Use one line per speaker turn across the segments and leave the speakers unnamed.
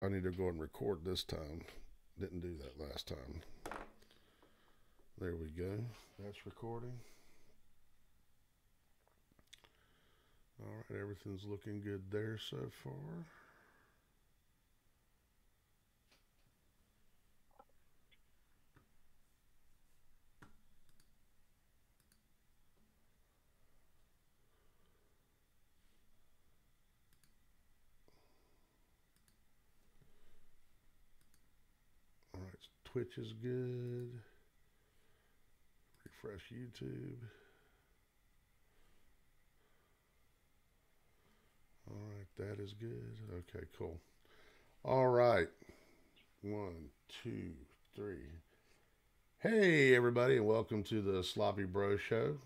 I need to go and record this time. Didn't do that last time. There we go. That's recording. All right, everything's looking good there so far. All right, Twitch is good. Refresh YouTube. All right, that is good. Okay, cool. All right, one, two, three. Hey, everybody, and welcome to the Sloppy Bro Show.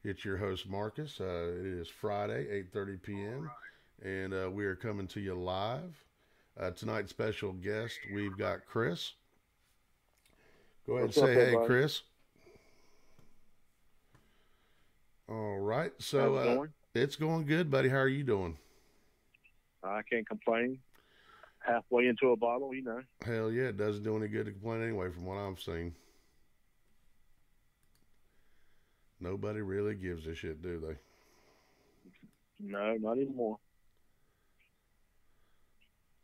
It's your host Marcus. It is Friday, 8:30 p.m., and we are coming to you live. Tonight's special guest, we've got Chris. Go ahead and
What's up,
say hey,
everybody?
Chris. All right,
How's it going?
it's going good, buddy. How are you doing?
I can't complain. Halfway into a bottle, you know.
Hell yeah, it doesn't do any good to complain anyway, from what I've seen. Nobody really gives a shit, do they?
No, not anymore.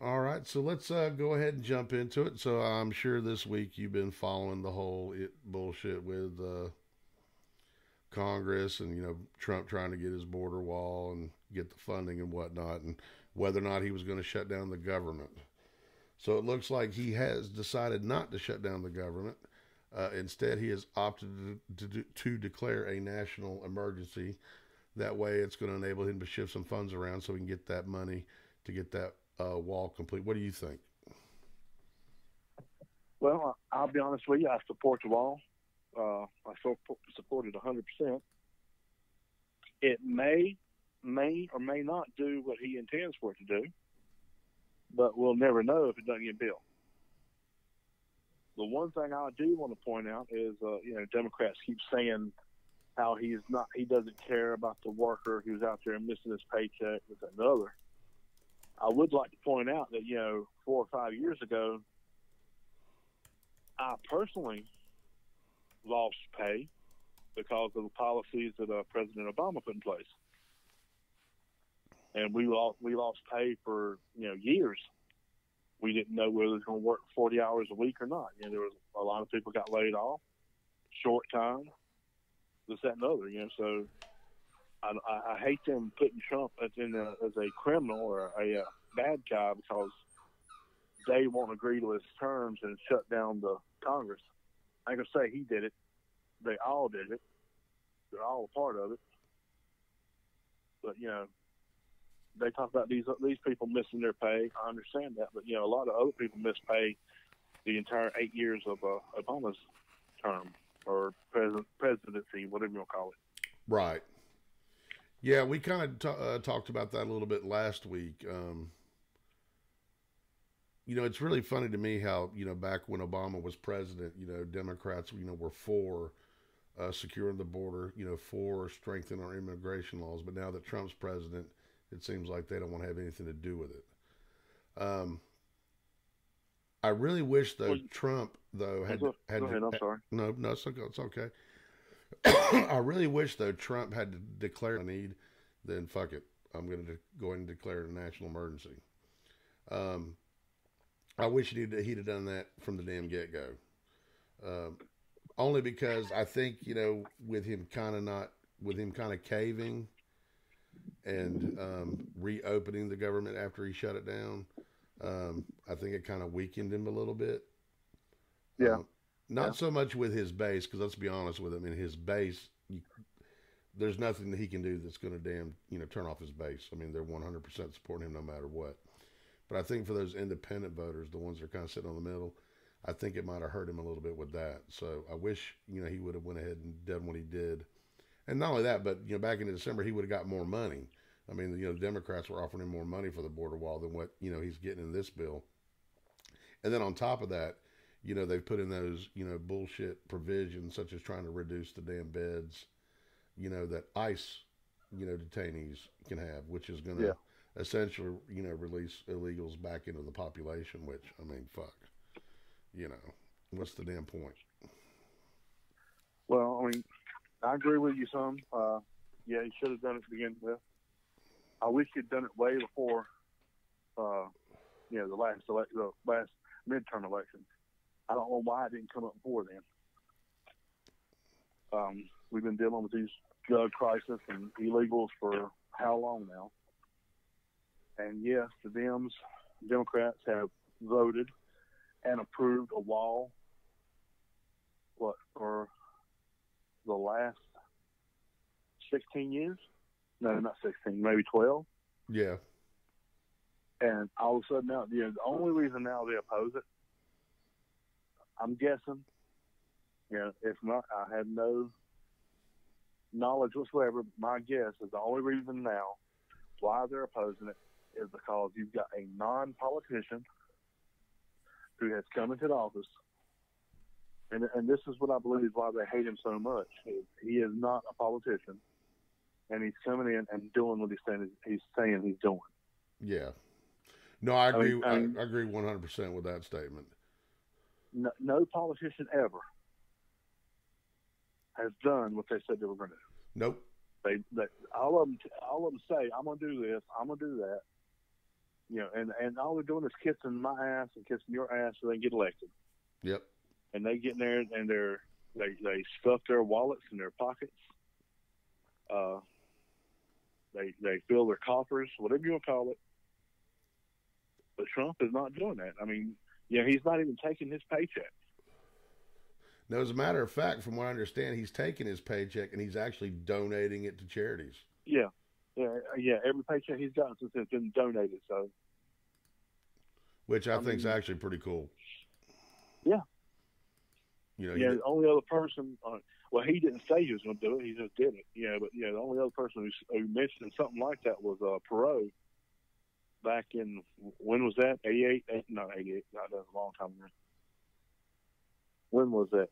All right, so let's go ahead and jump into it. So I'm sure this week you've been following the whole bullshit with Congress and Trump trying to get his border wall and get the funding and whatnot, and whether or not he was going to shut down the government. So it looks like he has decided not to shut down the government. Instead, he has opted to declare a national emergency. That way, it's going to enable him to shift some funds around so he can get that money to get that wall complete. What do you think?
Well, I'll be honest with you. I support the wall. I support it 100%. It may or may not do what he intends for it to do, but we'll never know if it doesn't get built. The one thing I do want to point out is, Democrats keep saying how he doesn't care about the worker who's out there missing his paycheck with another. I would like to point out that, 4 or 5 years ago, I personally lost pay because of the policies that President Obama put in place. And we lost pay for, years. We didn't know whether it was going to work 40 hours a week or not. There was a lot of people got laid off, short time, this, that, and the other. So I hate them putting Trump as a criminal or a bad guy because they won't agree to his terms and shut down the Congress. I ain't gonna say he did it. They all did it. They're all a part of it. But they talk about these people missing their pay. I understand that, but a lot of other people miss pay the entire 8 years of Obama's term or presidency, whatever you want to call it.
Right. Yeah, we kind of talked about that a little bit last week. It's really funny to me how back when Obama was president, Democrats were for securing the border, for strengthening our immigration laws. But now that Trump's president, it seems like they don't want to have anything to do with it. I really wish though Trump though had
Go ahead. I'm sorry.
No, it's okay. I really wish though Trump had to declare a need. Then fuck it, I'm going to go ahead and declare a national emergency. I wish he'd have done that from the damn get go. Only because I think with him kind of caving and reopening the government after he shut it down, I think it kind of weakened him a little bit.
Yeah.
Not so much with his base, because let's be honest with him. In his base, there's nothing that he can do that's going to damn turn off his base. I mean, they're 100% supporting him no matter what. But I think for those independent voters, the ones that are kind of sitting on the middle, I think it might have hurt him a little bit with that. So I wish he would have went ahead and done what he did. And not only that, but back in December he would have got more money. I mean, the Democrats were offering him more money for the border wall than what he's getting in this bill. And then on top of that, they've put in those bullshit provisions such as trying to reduce the damn beds, that ICE detainees can have, which is going to
Yeah.
essentially, release illegals back into the population. Which, I mean, fuck, what's the damn point?
Well, I mean, I agree with you some. Yeah, he should have done it to begin with. I wish he'd done it way before, the last midterm election. I don't know why it didn't come up before then. We've been dealing with these drug crisis and illegals for how long now? And yes, the Democrats have voted and approved a wall. For the last 16 years? No, not 16, maybe 12.
Yeah.
And all of a sudden now, the only reason now they oppose it, I'm guessing, if not, I have no knowledge whatsoever. My guess is the only reason now why they're opposing it is because you've got a non-politician who has come into the office, and this is what I believe is why they hate him so much. He is not a politician, and he's coming in and doing what he's saying he's doing.
Yeah. No, I agree. I agree 100% with that statement.
No politician ever has done what they said they were going to do.
Nope.
They all of them say, "I'm going to do this. I'm going to do that." And all they're doing is kissing my ass and kissing your ass so they can get elected.
Yep.
And they get in there and they stuff their wallets in their pockets. They fill their coffers, whatever you want to call it. But Trump is not doing that. I mean, he's not even taking his paycheck.
Now, as a matter of fact, from what I understand, he's taking his paycheck and he's actually donating it to charities.
Yeah. Every paycheck he's gotten since it's been donated. So,
which I think is actually pretty cool.
Yeah.
The
only other person. Well, he didn't say he was going to do it. He just did it. But the only other person who mentioned something like that was Perot. Back in, when was that? 88? Not 88. No, that was a long time ago. When was that?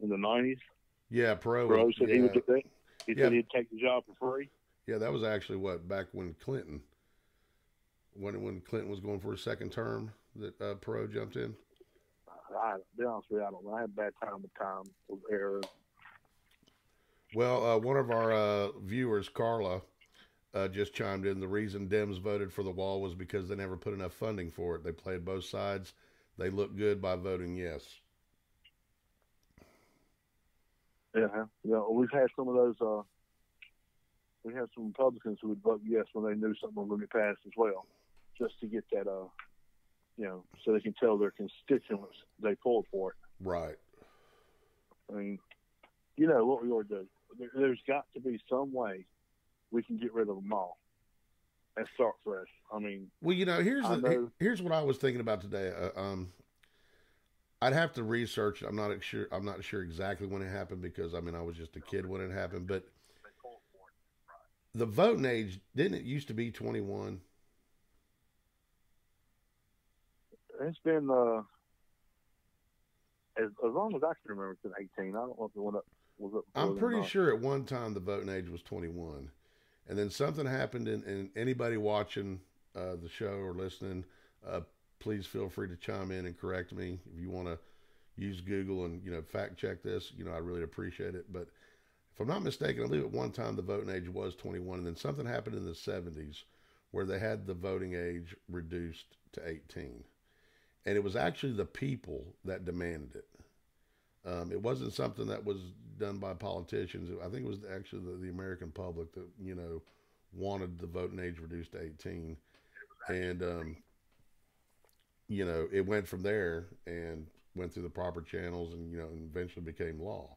In the 90s?
Yeah,
Perot said he would do that. He said he'd take the job for free.
Yeah, that was actually back when Clinton, when Clinton was going for his second term, that Perot jumped in.
To be honest with you, I don't know. I had a bad time with time with error.
Well, one of our viewers, Carla, just chimed in. The reason Dems voted for the wall was because they never put enough funding for it. They played both sides. They look good by voting yes.
Yeah, we've had some of those. We have some Republicans who would vote yes when they knew something was going to be passed as well, just to get that, so they can tell their constituents they pulled for it.
Right.
I mean, what we ought to do. There's got to be some way we can get rid of them all and start fresh. I mean,
well, here's what I was thinking about today. I'd have to research. I'm not sure exactly when it happened because I was just a kid when it happened. But the voting age, didn't it used to be 21?
It's been as long as I can remember. It's been 18. I don't know if it went up. Was up?
I'm pretty sure at one time the voting age was 21. And then something happened, and anybody watching the show or listening, please feel free to chime in and correct me if you want to use Google and fact check this. I really appreciate it. But if I'm not mistaken, I believe at one time the voting age was 21, and then something happened in the 70s where they had the voting age reduced to 18, and it was actually the people that demanded it. It wasn't something that was done by politicians. I think it was actually the American public that, wanted the voting age reduced to 18. And, it went from there and went through the proper channels and, and eventually became law.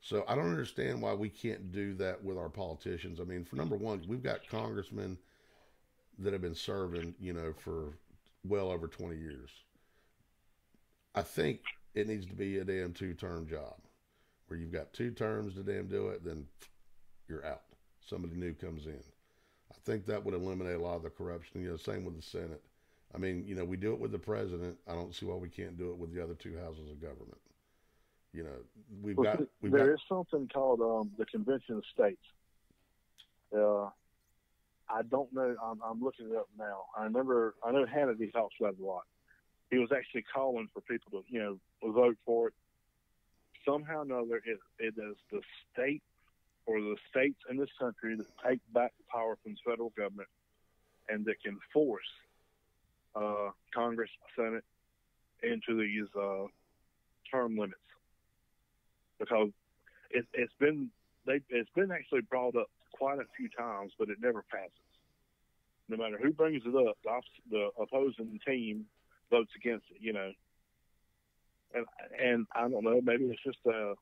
So I don't understand why we can't do that with our politicians. I mean, for number one, we've got congressmen that have been serving, for well over 20 years. I think it needs to be a damn 2-term job where you've got 2 terms to damn do it, then you're out. Somebody new comes in. I think that would eliminate a lot of the corruption. Same with the Senate. I mean, we do it with the president. I don't see why we can't do it with the other 2 houses of government. There
is something called the Convention of States. I don't know. I'm looking it up now. I know Hannity talks about it a lot. He was actually calling for people to, vote for it. Somehow or another, it is the state or the states in this country that take back the power from the federal government and that can force Congress, Senate into these term limits, because it's been actually brought up quite a few times, but it never passes. No matter who brings it up, the opposing team votes against it. And I don't know, maybe it's just a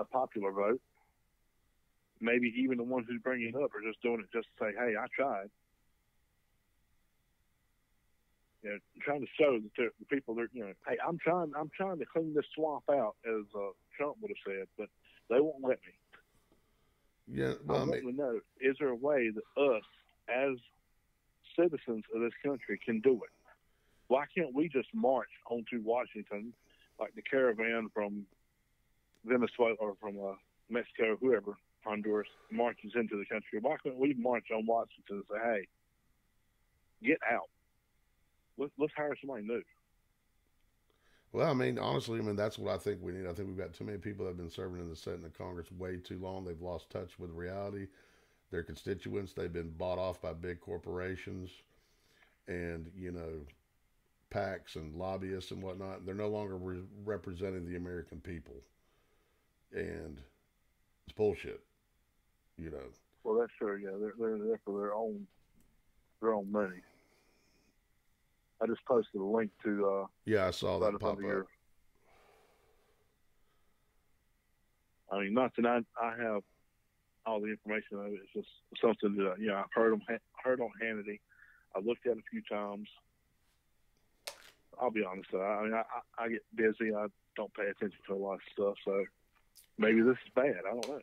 popular vote. Maybe even the ones who bring it up are just doing it just to say, "Hey, I tried." Trying to show that the people that hey, I'm trying to clean this swamp out, as Trump would have said, but they won't let me.
Yeah, well,
I want to know: is there a way that us, as citizens of this country, can do it? Why can't we just march onto Washington, like the caravan from Venezuela or from Mexico, whoever, Honduras, marches into the country? Why can't we march on Washington and say, "Hey, get out. Let's hire somebody new"?
Well, honestly, that's what I think we need. I think we've got too many people that have been serving in the Senate and the Congress way too long. They've lost touch with reality. Their constituents, they've been bought off by big corporations and, PACs and lobbyists and whatnot. They're no longer representing the American people. And it's bullshit,
Well, that's true. Yeah, they're there for their own money. I just posted a link to.
Yeah, I saw that pop up.
Not that I have all the information of it. It's just something that I've heard on Hannity. I looked at it a few times. I'll be honest. I get busy. I don't pay attention to a lot of stuff. So maybe this is bad. I don't know.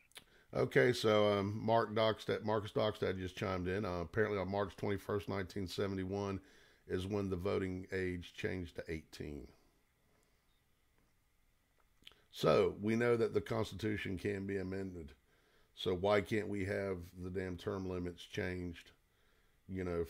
Okay, so Marcus Dockstad just chimed in. Apparently on March 21st, 1971 is when the voting age changed to 18. So we know that the Constitution can be amended. So why can't we have the damn term limits changed,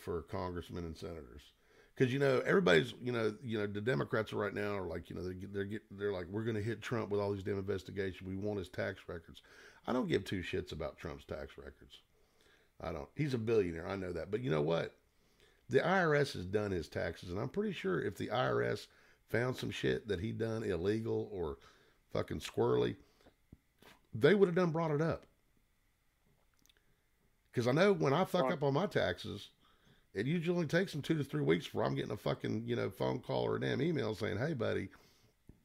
for congressmen and senators? Because everybody's the Democrats right now are like they're like, we're going to hit Trump with all these damn investigations. We want his tax records. I don't give two shits about Trump's tax records. I don't. He's a billionaire. I know that. But you know what? The IRS has done his taxes, and I'm pretty sure if the IRS found some shit that he done illegal or fucking squirrely, they would have done brought it up. Because I know when I fuck up on my taxes, it usually only takes them 2 to 3 weeks before I'm getting a fucking, phone call or a damn email saying, "Hey, buddy,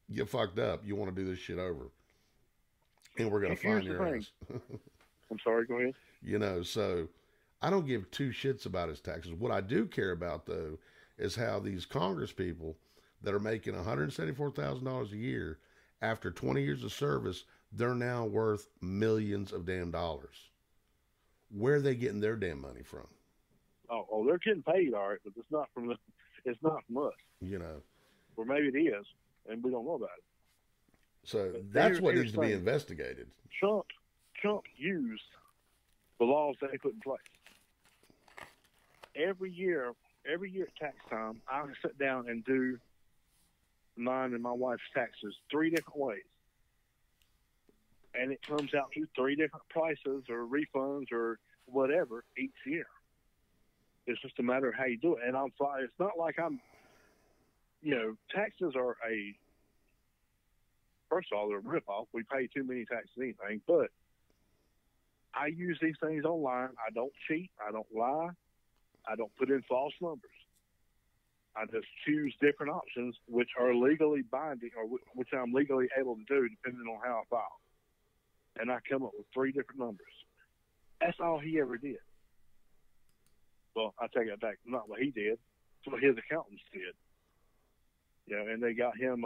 you fucked up. You want to do this shit over. And we're going to find your ass."
I'm sorry, go ahead.
So I don't give two shits about his taxes. What I do care about, though, is how these Congress people that are making $174,000 a year, after 20 years of service, they're now worth millions of damn dollars. Where are they getting their damn money from?
Oh, they're getting paid, all right, but it's not from us. Or maybe it is, and we don't know about it.
So that's what needs to be investigated.
Trump used the laws they put in place. Every year at tax time, I sit down and do mine and my wife's taxes 3 different ways. And it comes out to 3 different prices or refunds or whatever each year. It's just a matter of how you do it. And it's not like taxes are first of all, they're a ripoff. We pay too many taxes anything. But I use these things online. I don't cheat. I don't lie. I don't put in false numbers. I just choose different options which are legally binding or which I'm legally able to do depending on how I file. And I come up with 3 different numbers. That's all he ever did. Well, I take that back. Not what he did. It's what his accountants did. And they got him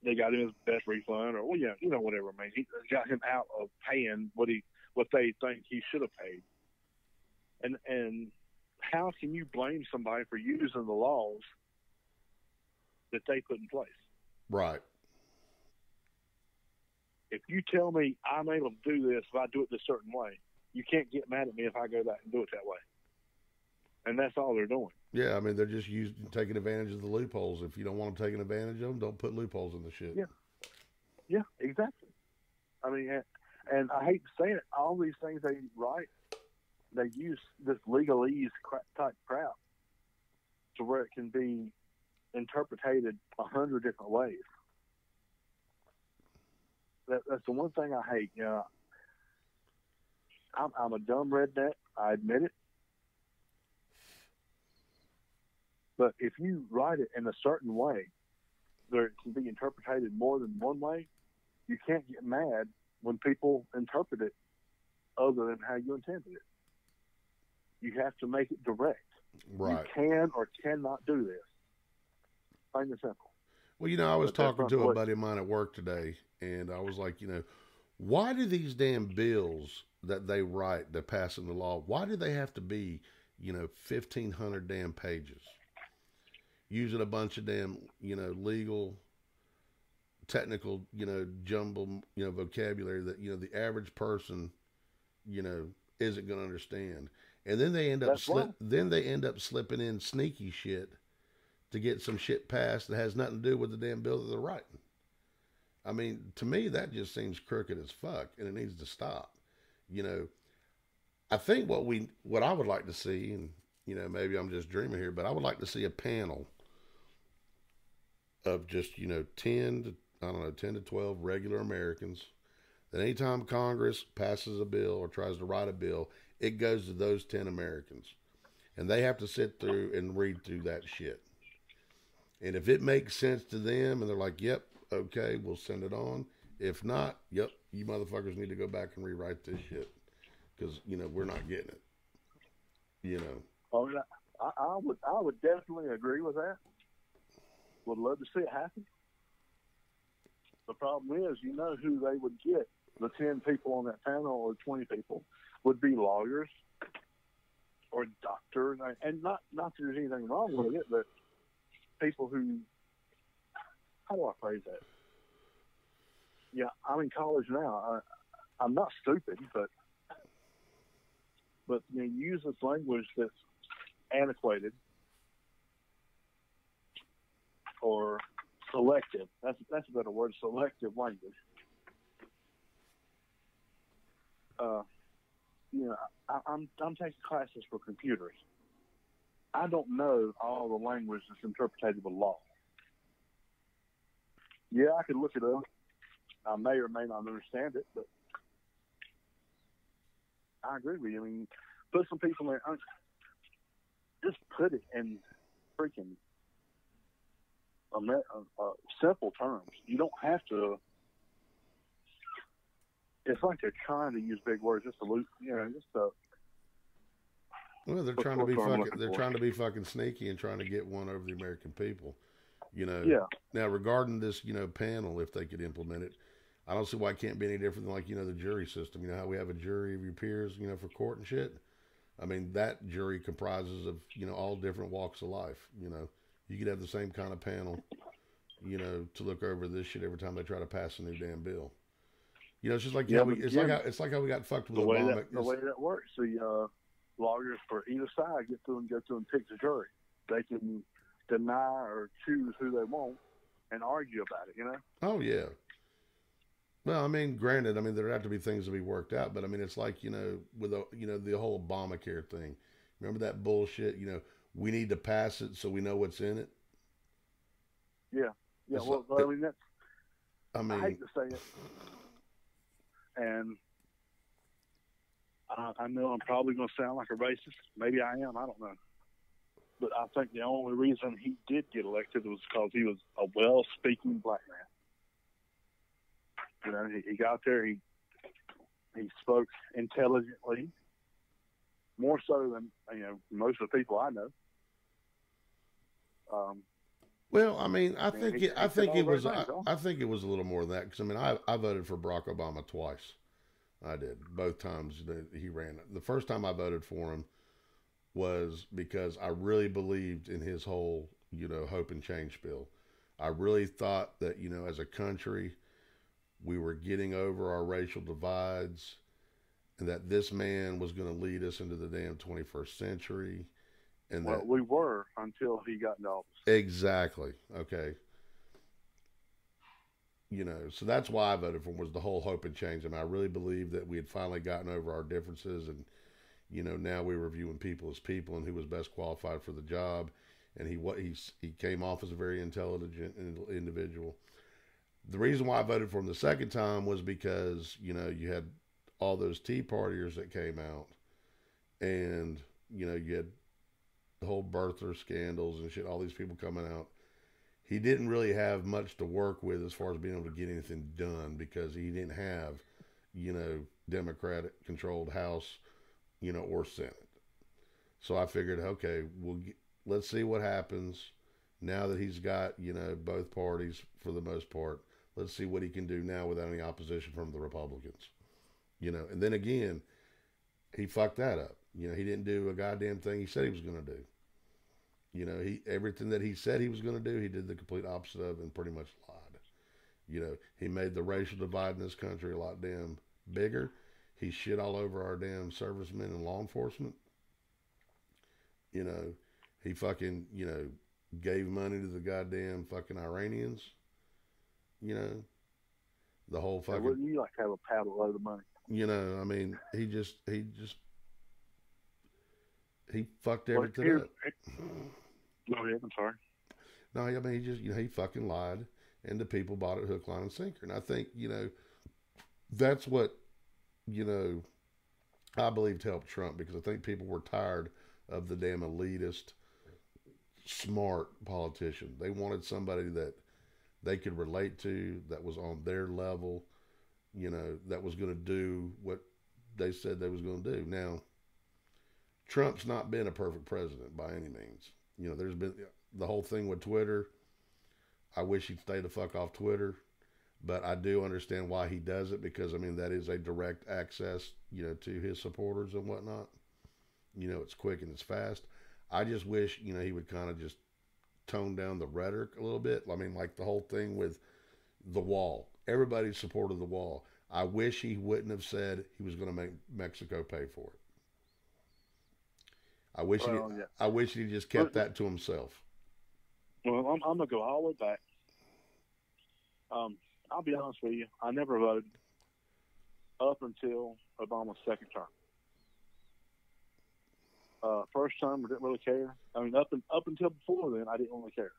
his best refund or, whatever. He got him out of paying what they think he should have paid. And how can you blame somebody for using the laws that they put in place?
Right.
If you tell me I'm able to do this if I do it this certain way, You can't get mad at me if I go back and do it that way. And that's all they're doing.
Yeah, I mean they're just taking advantage of the loopholes. If you don't want them taking advantage of them, don't put loopholes in the shit.
Yeah, yeah, exactly. I mean, and I hate to say it, all these things they write, they use this legalese type crap to where it can be interpreted 100 different ways. That's the one thing I hate. You know, I'm a dumb redneck. I admit it. But if you write it in a certain way, where it can be interpreted more than one way, you can't get mad when people interpret it other than how you intended it. You have to make it direct.
Right.
You can or cannot do this. Plain and simple.
Well, you know, I was talking to a buddy of mine at work today, and I was like, you know, why do these damn bills that they write that pass into law, why do they have to be, you know, 1,500 damn pages? Using a bunch of damn, you know, legal, technical, you know, jumble, you know, vocabulary that, you know, the average person, you know, isn't going to understand. And then they end up slipping in sneaky shit to get some shit passed that has nothing to do with the damn bill that they're writing. I mean, to me, that just seems crooked as fuck, and it needs to stop. You know, I think what I would like to see, and, you know, maybe I'm just dreaming here, but I would like to see a panel of just, you know, 10 to 12 regular Americans that anytime Congress passes a bill or tries to write a bill, it goes to those 10 Americans. And they have to sit through and read through that shit. And if it makes sense to them and they're like, yep, okay, we'll send it on. If not, yep, you motherfuckers need to go back and rewrite this shit. Because, you know, we're not getting it. You know.
Oh, I would definitely agree with that. Would love to see it happen. The problem is, you know who they would get. The 10 people on that panel or 20 people would be lawyers or doctors. And not that there's anything wrong with it, but people who, how do I phrase that? Yeah, I'm in college now. I'm not stupid, but you know, use this language that's antiquated or selective. That's a better word. Selective language. You know, I'm taking classes for computers. I don't know all the language that's interpreted with law. Yeah, I could look it up. I may or may not understand it, but I agree with you. I mean, put some people in. Just put it in freaking simple terms. You don't have to. It's like they're trying to use big words just to lose, you know, just to.
Well, they're trying to be fucking. They're trying to be fucking sneaky and trying to get one over the American people. You know.
Yeah.
Now, regarding this, you know, panel, if they could implement it, I don't see why it can't be any different than, like, you know, the jury system. You know how we have a jury of your peers, you know, for court and shit. I mean, that jury comprises of, you know, all different walks of life. You know, you could have the same kind of panel, you know, to look over this shit every time they try to pass a new damn bill. You know, it's just like it's like how we got fucked with Obama.
The way that works, the lawyers for either side get through and pick the jury. They can deny or choose who they want and argue about it. You know?
Oh yeah. Well, I mean, granted, I mean, there have to be things to be worked out, but I mean, it's like, you know, with the whole Obamacare thing. Remember that bullshit? You know, we need to pass it so we know what's in it.
Yeah, yeah. Well, I mean, that's. I hate to say it, and I know I'm probably going to sound like a racist. Maybe I am. I don't know. But I think the only reason he did get elected was because he was a well-speaking black man. You know, he got there. He spoke intelligently, more so than, you know, most of the people I know.
Well, I mean, I think it was a little more than that, because I mean, I voted for Barack Obama twice. I did, both times that he ran. The first time I voted for him was because I really believed in his whole, you know, hope and change bill. I really thought that, you know, as a country, we were getting over our racial divides, and that this man was going to lead us into the damn 21st century, and
Well,
that
we were until he got in office.
exactly okay. So that's why I voted for him, was the whole hope and change. I really believe that we had finally gotten over our differences, and now we were viewing people as people and who was best qualified for the job. And he came off as a very intelligent individual. The reason why I voted for him the second time was because you had all those Tea Partiers that came out, and you had the whole birther scandals and shit. All these people coming out. He didn't really have much to work with as far as being able to get anything done, because he didn't have, Democratic controlled House, or Senate. So I figured, okay, let's see what happens now that he's got, both parties for the most part. Let's see what he can do now without any opposition from the Republicans. And then again, he fucked that up. He didn't do a goddamn thing he said he was going to do. Everything that he said he was going to do, he did the complete opposite of, and pretty much lied. He made the racial divide in this country a lot damn bigger. He shit all over our damn servicemen and law enforcement. He fucking, gave money to the goddamn fucking Iranians. The whole fucking.
Wouldn't you like to have a paddle load of money?
I mean, he fucked everything up.
Go ahead, I'm sorry.
No, I mean, he fucking lied, and the people bought it hook, line, and sinker. And I think, that's what, I believed helped Trump, because I think people were tired of the damn elitist, smart politician. They wanted somebody that they could relate to, that was on their level, that was going to do what they said they was going to do. Now, Trump's not been a perfect president by any means. There's been the whole thing with Twitter. I wish he'd stay the fuck off Twitter, but I do understand why he does it, because I mean that is a direct access, to his supporters and whatnot. It's quick and it's fast. I just wish, he would kind of just tone down the rhetoric a little bit. I mean, like the whole thing with the wall. Everybody supported the wall. I wish he wouldn't have said he was going to make Mexico pay for it. I wish he just kept that to himself.
Well, I'm going to go all the way back. I'll be honest with you. I never voted up until Obama's second term. First term, I didn't really care. I mean, up until before then, I didn't really care.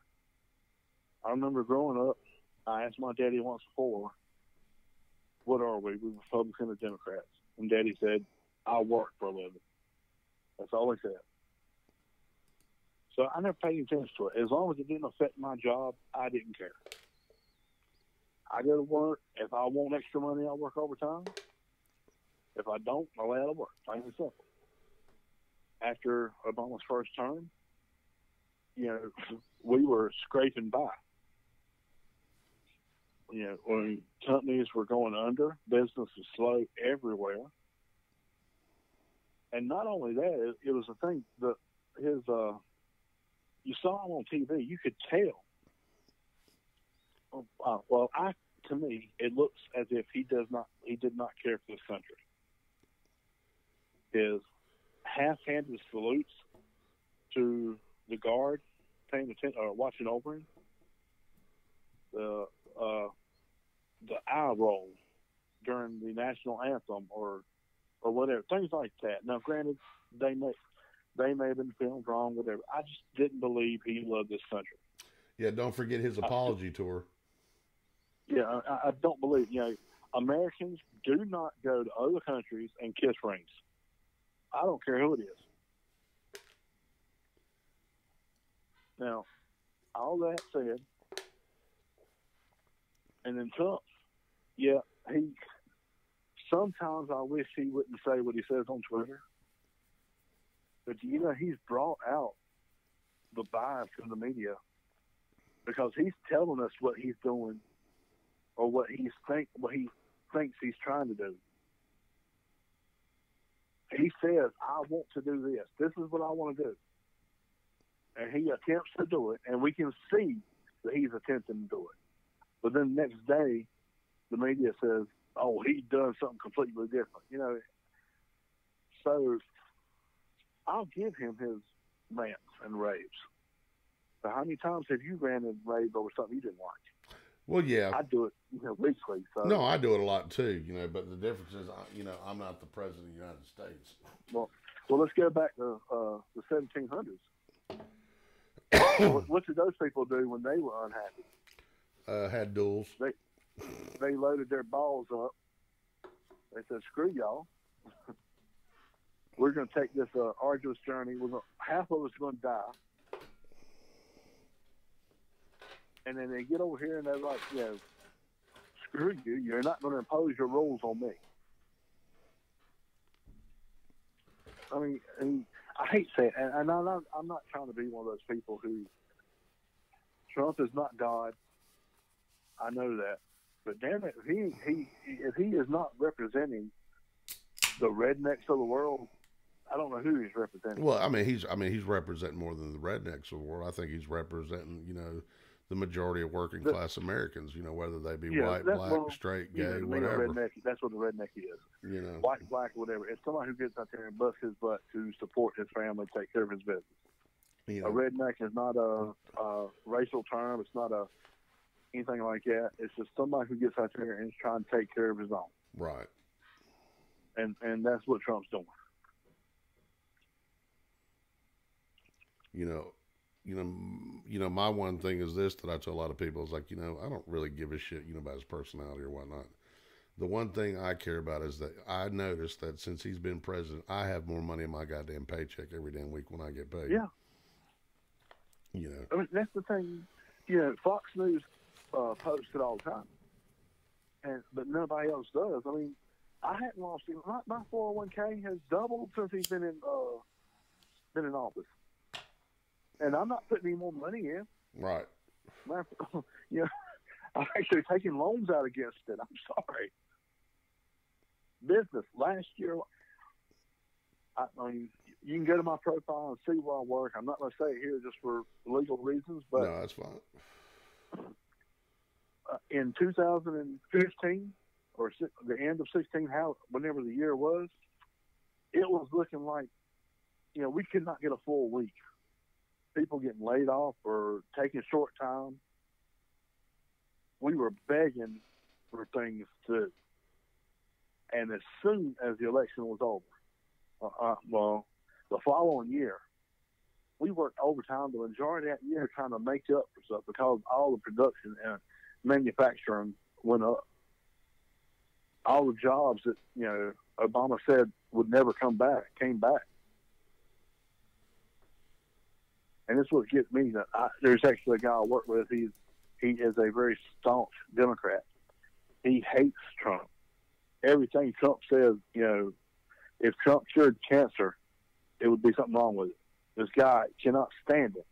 I remember growing up, I asked my daddy once before, what are we? We Republicans or Democrats? And Daddy said, I work for a living. That's all he said. So I never paid attention to it. As long as it didn't affect my job, I didn't care. I go to work. If I want extra money, I'll work overtime. If I don't, I'll lay out of work. Plain and simple. After Obama's first term, we were scraping by. When companies were going under, business was slow everywhere. And not only that, it was a thing that you saw him on TV, you could tell. To me, it looks as if he did not care for this country. His half-handed salutes to the guard paying attention or watching over him, the eye roll during the national anthem or whatever, things like that. Now, granted, they may have been filmed wrong, whatever. I just didn't believe he loved this country.
Yeah, don't forget his apology tour.
Yeah, I don't believe. Americans do not go to other countries and kiss rings. I don't care who it is. Now, all that said, and then Trump, sometimes I wish he wouldn't say what he says on Twitter. But, he's brought out the bias in the media because he's telling us what he's doing or what he thinks he's trying to do. He says, I want to do this. This is what I want to do. And he attempts to do it, and we can see that he's attempting to do it. But then the next day, the media says, oh, he's done something completely different. So I'll give him his rants and raves. So how many times have you ranted and raved over something you didn't like?
Well, yeah.
I do it, weekly. So
No, I do it a lot too, but the difference is, I'm not the president of the United States.
Well, let's go back to the 1700s. What did those people do when they were unhappy?
Had duels.
They loaded their balls up. They said, "Screw y'all. We're going to take this arduous journey. Half of us are going to die." And then they get over here and they're like, "Screw you. You're not going to impose your rules on me." I mean, I hate saying it, and I'm not trying to be one of those people who Trump is not God. I know that, but damn it, if he is not representing the rednecks of the world, I don't know who he's representing.
Well, he's representing more than the rednecks of the world. I think he's representing, the majority of working class Americans. Whether they be white, black, straight, gay, whatever.
Redneck, that's what the redneck is. White, black, whatever. It's somebody who gets out there and busts his butt to support his family, take care of his business. A redneck is not a racial term. It's not anything like that. It's just somebody who gets out there and is trying to take care of his own.
Right.
And that's what Trump's doing.
My one thing is this that I tell a lot of people is like, I don't really give a shit, about his personality or whatnot. The one thing I care about is that I noticed that since he's been president, I have more money in my goddamn paycheck every damn week when I get paid.
Yeah. That's the thing. Fox News posts it all the time, but nobody else does. I hadn't lost him. My 401k has doubled since he's been in office, and I'm not putting any more money in.
Right.
I'm actually taking loans out against it. I'm sorry. Business last year. You can go to my profile and see where I work. I'm not going to say it here just for legal reasons, but
no, that's fine.
In 2015 or the end of 16, whenever the year was, it was looking like, we could not get a full week. People getting laid off or taking short time. We were begging for things to do. And as soon as the election was over, the following year, we worked overtime the majority of that year trying to make up for stuff because all the production and manufacturing went up. All the jobs that, Obama said would never come back, came back. And this is what gets me. There's actually a guy I work with. He is a very staunch Democrat. He hates Trump. Everything Trump says, if Trump cured cancer, it would be something wrong with it. This guy cannot stand it.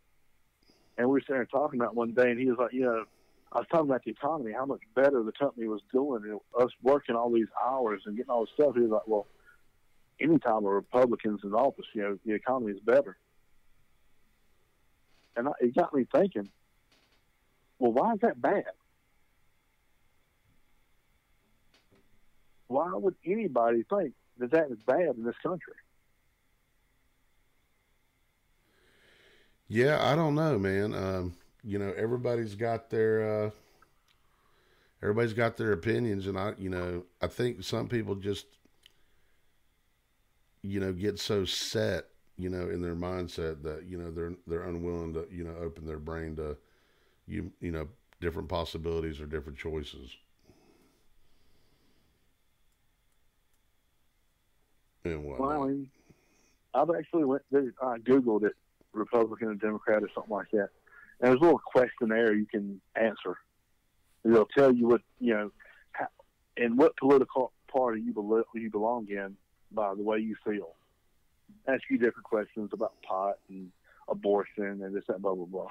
And we were sitting there talking about one day, and he was like, I was talking about the economy, how much better the company was doing, and us working all these hours and getting all this stuff. He was like, well, anytime a Republican's in office, the economy is better. And it got me thinking, well, why is that bad? Why would anybody think that is bad in this country?
Yeah, I don't know, man. Everybody's got their opinions, and I think some people just, get so set, in their mindset that, they're unwilling to, open their brain to, different possibilities or different choices. And what?
Well, I've actually I Googled it, Republican and Democrat or something like that. And there's a little questionnaire you can answer. It'll tell you what, in what political party you belong in by the way you feel. Ask you different questions about pot and abortion and this, that, blah, blah, blah.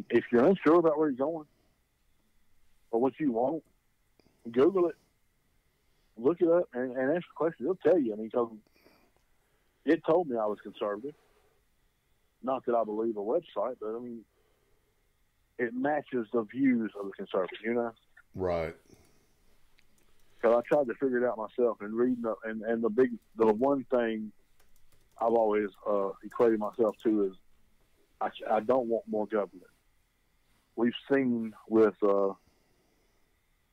If you're unsure about where you're going or what you want, Google it, look it up, and ask the question. It'll tell you. Because it told me I was conservative. Not that I believe a website, but it matches the views of the conservative,
Right.
Because I tried to figure it out myself and reading and the one thing I've always equated myself to is I don't want more government. We've seen with the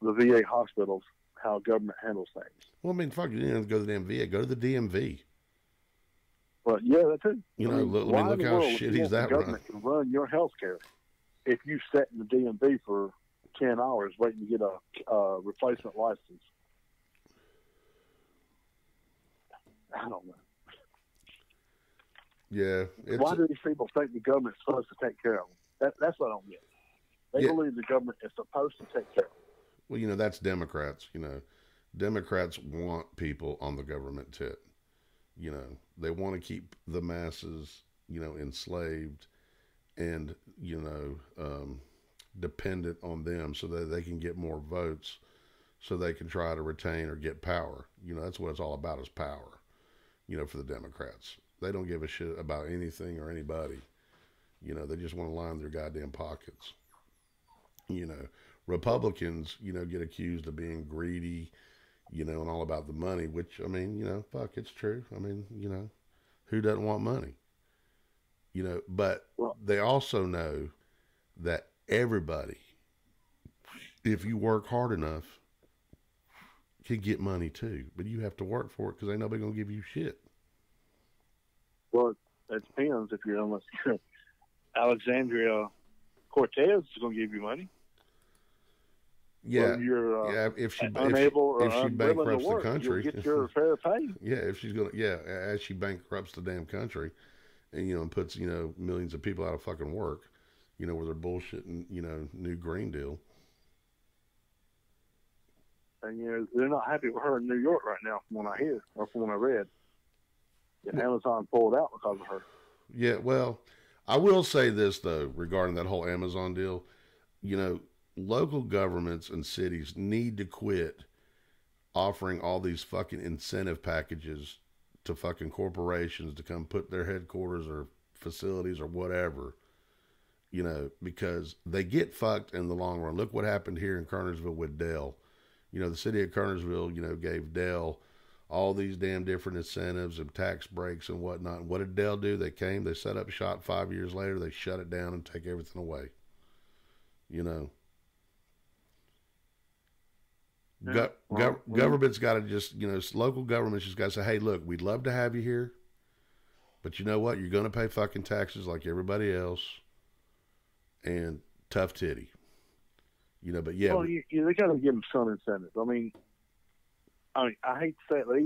VA hospitals how government handles things.
Well, I mean, fuck, you didn't have to go to the damn VA. Go to the DMV.
But yeah, that too.
You know, look how shitty that
the government can run your health care if you sat in the DMV for 10 hours waiting to get a replacement license. I don't know.
Yeah.
Why do these people think the government's supposed to take care of them? That's what I don't get. They believe the government is supposed to take care of them.
Well, you know, that's Democrats. You know, Democrats want people on the government tit. You know, they want to keep the masses, you know, enslaved and, you know, dependent on them so that they can get more votes so they can try to retain or get power. You know, that's what it's all about, is power, you know, for the Democrats. They don't give a shit about anything or anybody. You know, they just want to line their goddamn pockets. You know, Republicans, you know, get accused of being greedy, you know, and all about the money, which, I mean, you know, fuck, it's true. I mean, you know, who doesn't want money? You know, but they also know that everybody, if you work hard enough, can get money too. But you have to work for it because ain't nobody going to give you shit.
Well, it depends if you're unless Alexandria Cortez is going to give you money.
Yeah,
you're
if she
unable
if she bankrupts
work,
the country,
you'll get your fair pay.
Yeah, if she's gonna, as she bankrupts the damn country, and you know, and puts, you know, millions of people out of fucking work, you know, with their bullshitting, you know, new Green Deal.
And you know, they're not happy with her in New York right now, from what I hear or from what I read. Yeah, Amazon pulled out because of her.
Yeah, well, I will say this though regarding that whole Amazon deal, you know. Local governments and cities need to quit offering all these fucking incentive packages to fucking corporations to come put their headquarters or facilities or whatever, you know, because they get fucked in the long run. Look what happened here in Kernersville with Dell. You know, the city of Kernersville, you know, gave Dell all these damn different incentives and tax breaks and whatnot. And what did Dell do? They came, they set up shop. 5 years later, they shut it down and take everything away. You know. Government's got to just, you know, local governments just got to say, hey, look, we'd love to have you here, but you know what? You're going to pay fucking taxes like everybody else, and tough titty. You know, but yeah.
Well, they got to give them some incentives. I mean, I hate to say it, but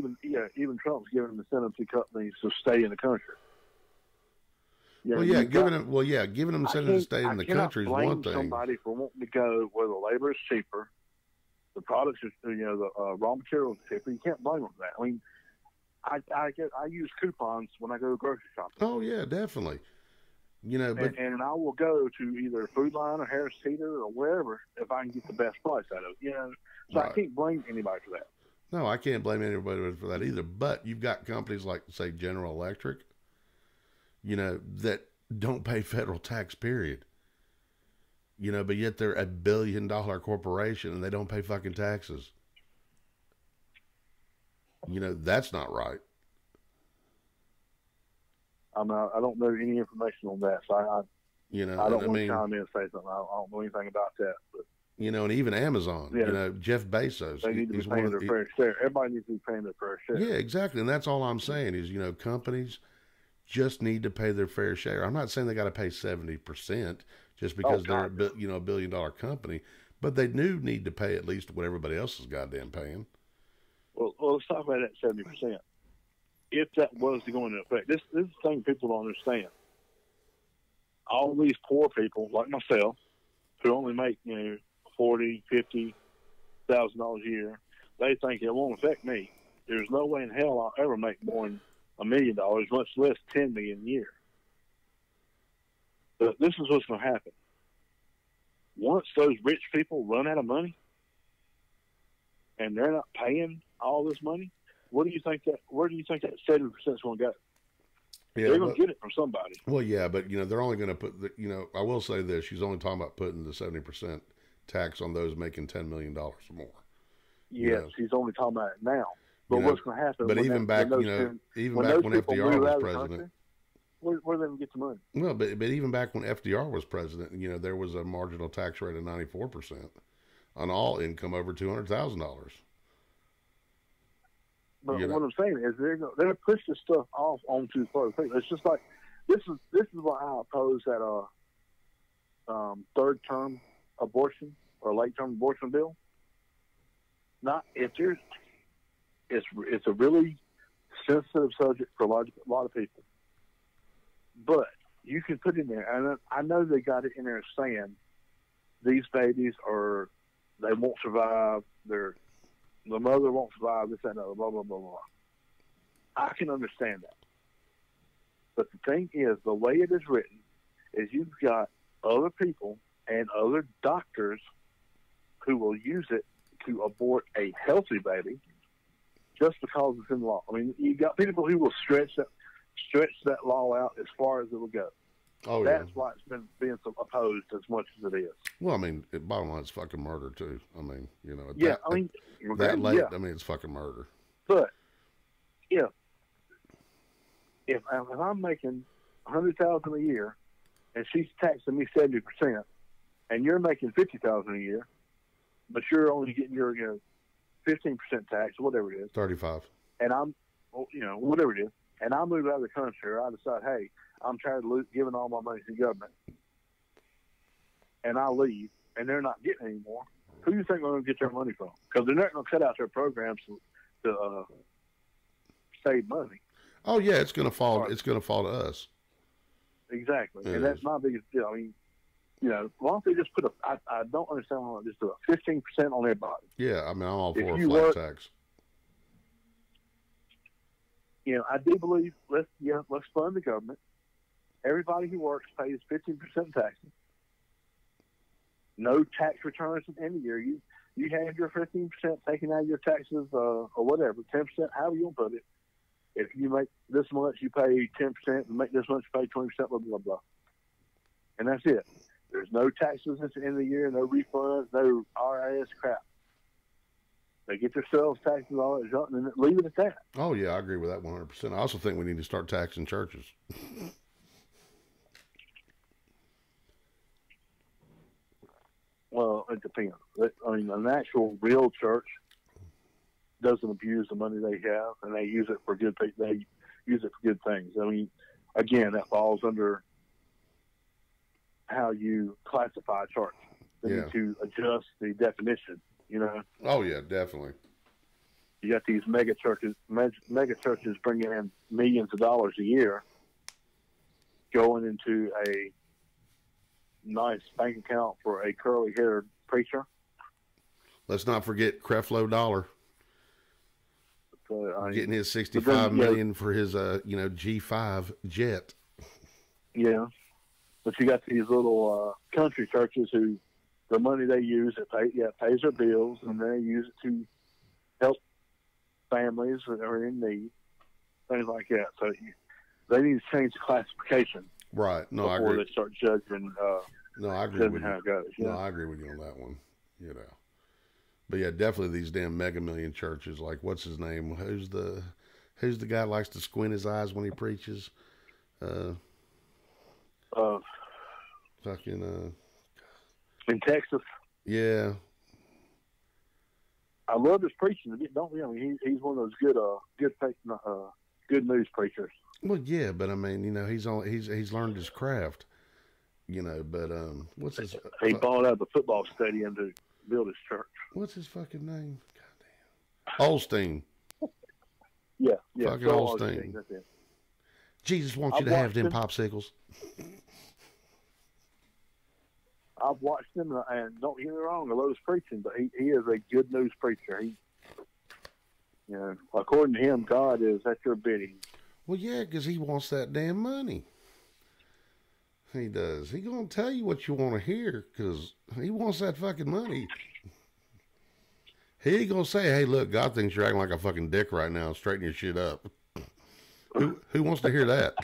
even Trump's giving incentive to companies to stay in the country.
Yeah, giving them incentive to stay in the country is one thing.
Somebody for wanting to go where the labor is cheaper. The products are, you know, the raw materials are cheaper. You can't blame them for that. I mean, I use coupons when I go grocery shopping.
Oh yeah, definitely. You know, but
and I will go to either Food Line or Harris Teeter or wherever if I can get the best price out of it. You know, so right. I can't blame anybody for that.
No, I can't blame anybody for that either. But you've got companies like, say, General Electric, you know, that don't pay federal tax. Period. You know, but yet they're $1 billion corporation and they don't pay fucking taxes. You know, that's not right.
I don't know any information on that, so I don't want to chime in and say something. I don't know anything about that. But
you know, and even Amazon, you know, Jeff Bezos,
they need to be paying their fair share. Everybody needs to be paying their fair share.
Yeah, exactly, and that's all I'm saying is, you know, companies just need to pay their fair share. I'm not saying they got to pay 70%. Just because they're you know, $1 billion company, but they do need to pay at least what everybody else is goddamn paying.
Well, let's talk about that 70%. If that was to go into effect, this is the thing people don't understand. All these poor people like myself, who only make, you know, $40,000-$50,000 a year, they think it won't affect me. There's no way in hell I'll ever make more than $1 million, much less $10 million a year. But this is what's going to happen. Once those rich people run out of money and they're not paying all this money, where do you think that 70% is going to go? Yeah, they're going to get it from somebody.
Well, yeah, but you know, they're only going to put the, you know, I will say this, she's only talking about putting the 70% tax on those making $10 million or more.
Yes, he's only talking about it now. But what's going to happen?
But even back, even back when FDR was president,
where are they going to get the money?
Well, but even back when FDR was president, there was a marginal tax rate of 94% on all income over $200,000.
But what I'm saying is they're going to push this stuff off onto further people. It's just like this is why I oppose that third term abortion or late term abortion bill. Not if there's it's a really sensitive subject for a lot of people, but you can put in there, and I know they got it in there saying these babies they won't survive, the mother won't survive, this, that, and other, blah, blah, blah, blah. I can understand that. But the thing is, the way it is written is you've got other people and other doctors who will use it to abort a healthy baby just because it's in law. I mean, you got people who will stretch that law out as far as it will go.
Oh,
that's why it's been being opposed as much as it is.
Well, I mean, bottom line, it's fucking murder too. I mean,
that late.
I mean, it's fucking murder.
But if I'm making $100,000 a year, and she's taxing me 70%, and you're making $50,000 a year, but you're only getting your 15% tax, or whatever it is,
35,
and I'm whatever it is, and I move out of the country, or I decide, hey, I'm tired of giving all my money to the government, and I leave, and they're not getting any more. Who do you think they're going to get their money from? Because they're not going to cut out their programs to save money.
Oh yeah, it's going to fall. It's going to fall to us.
Exactly, and that's my biggest deal. I mean, why don't they just put I don't understand why they just do a 15% on everybody.
Yeah, I mean, I'm all for a flat tax.
I do believe let's fund the government. Everybody who works pays 15% taxes. No tax returns at the end of the year. You have your 15% taken out of your taxes or whatever, 10%, however you want to put it. If you make this much, you pay 10%. And make this much, you pay 20%, blah, blah, blah. And that's it. There's no taxes at the end of the year, no refunds, no RIS crap. They get their sales taxes, all that junk, and then leave it at that.
Oh, yeah, I agree with that 100%. I also think we need to start taxing churches.
Well, it depends. I mean, an actual real church doesn't abuse the money they have, and they use it for good. They use it for good things. I mean, again, that falls under how you classify a church. They need to adjust the definition.
Oh yeah, definitely.
You got these mega churches bringing in millions of dollars a year, going into a nice bank account for a curly-haired preacher.
Let's not forget Creflo Dollar. Getting his $65 million for his G5 jet. Yeah,
but you got these little country churches who the money they use pays their bills, and they use it to help families that are in need, things like that. So they need to change the classification.
Right. No, I agree.
Before they start judging.
No, I agree with you.
How it goes.
No, I agree with you on that one. But yeah, definitely these damn Mega Million churches. Like, what's his name? Who's the guy that likes to squint his eyes when he preaches?
In Texas.
Yeah.
I love his preaching. Don't you? I mean, he's one of those good news preachers.
Well, yeah, but I mean, he's learned his craft. But what's his?
He bought out the football stadium to build his church.
What's his fucking name? Goddamn. Osteen.
Yeah.
Fucking Osteen. That's it. Jesus wants you to have them popsicles.
I've watched him, and don't get me wrong, I love his preaching, but he is a good news preacher. According to him, God is at your bidding.
Well, yeah, because he wants that damn money. He does. He gonna tell you what you want to hear because he wants that fucking money. He ain't gonna say, "Hey, look, God thinks you're acting like a fucking dick right now. Straighten your shit up." Who wants to hear that?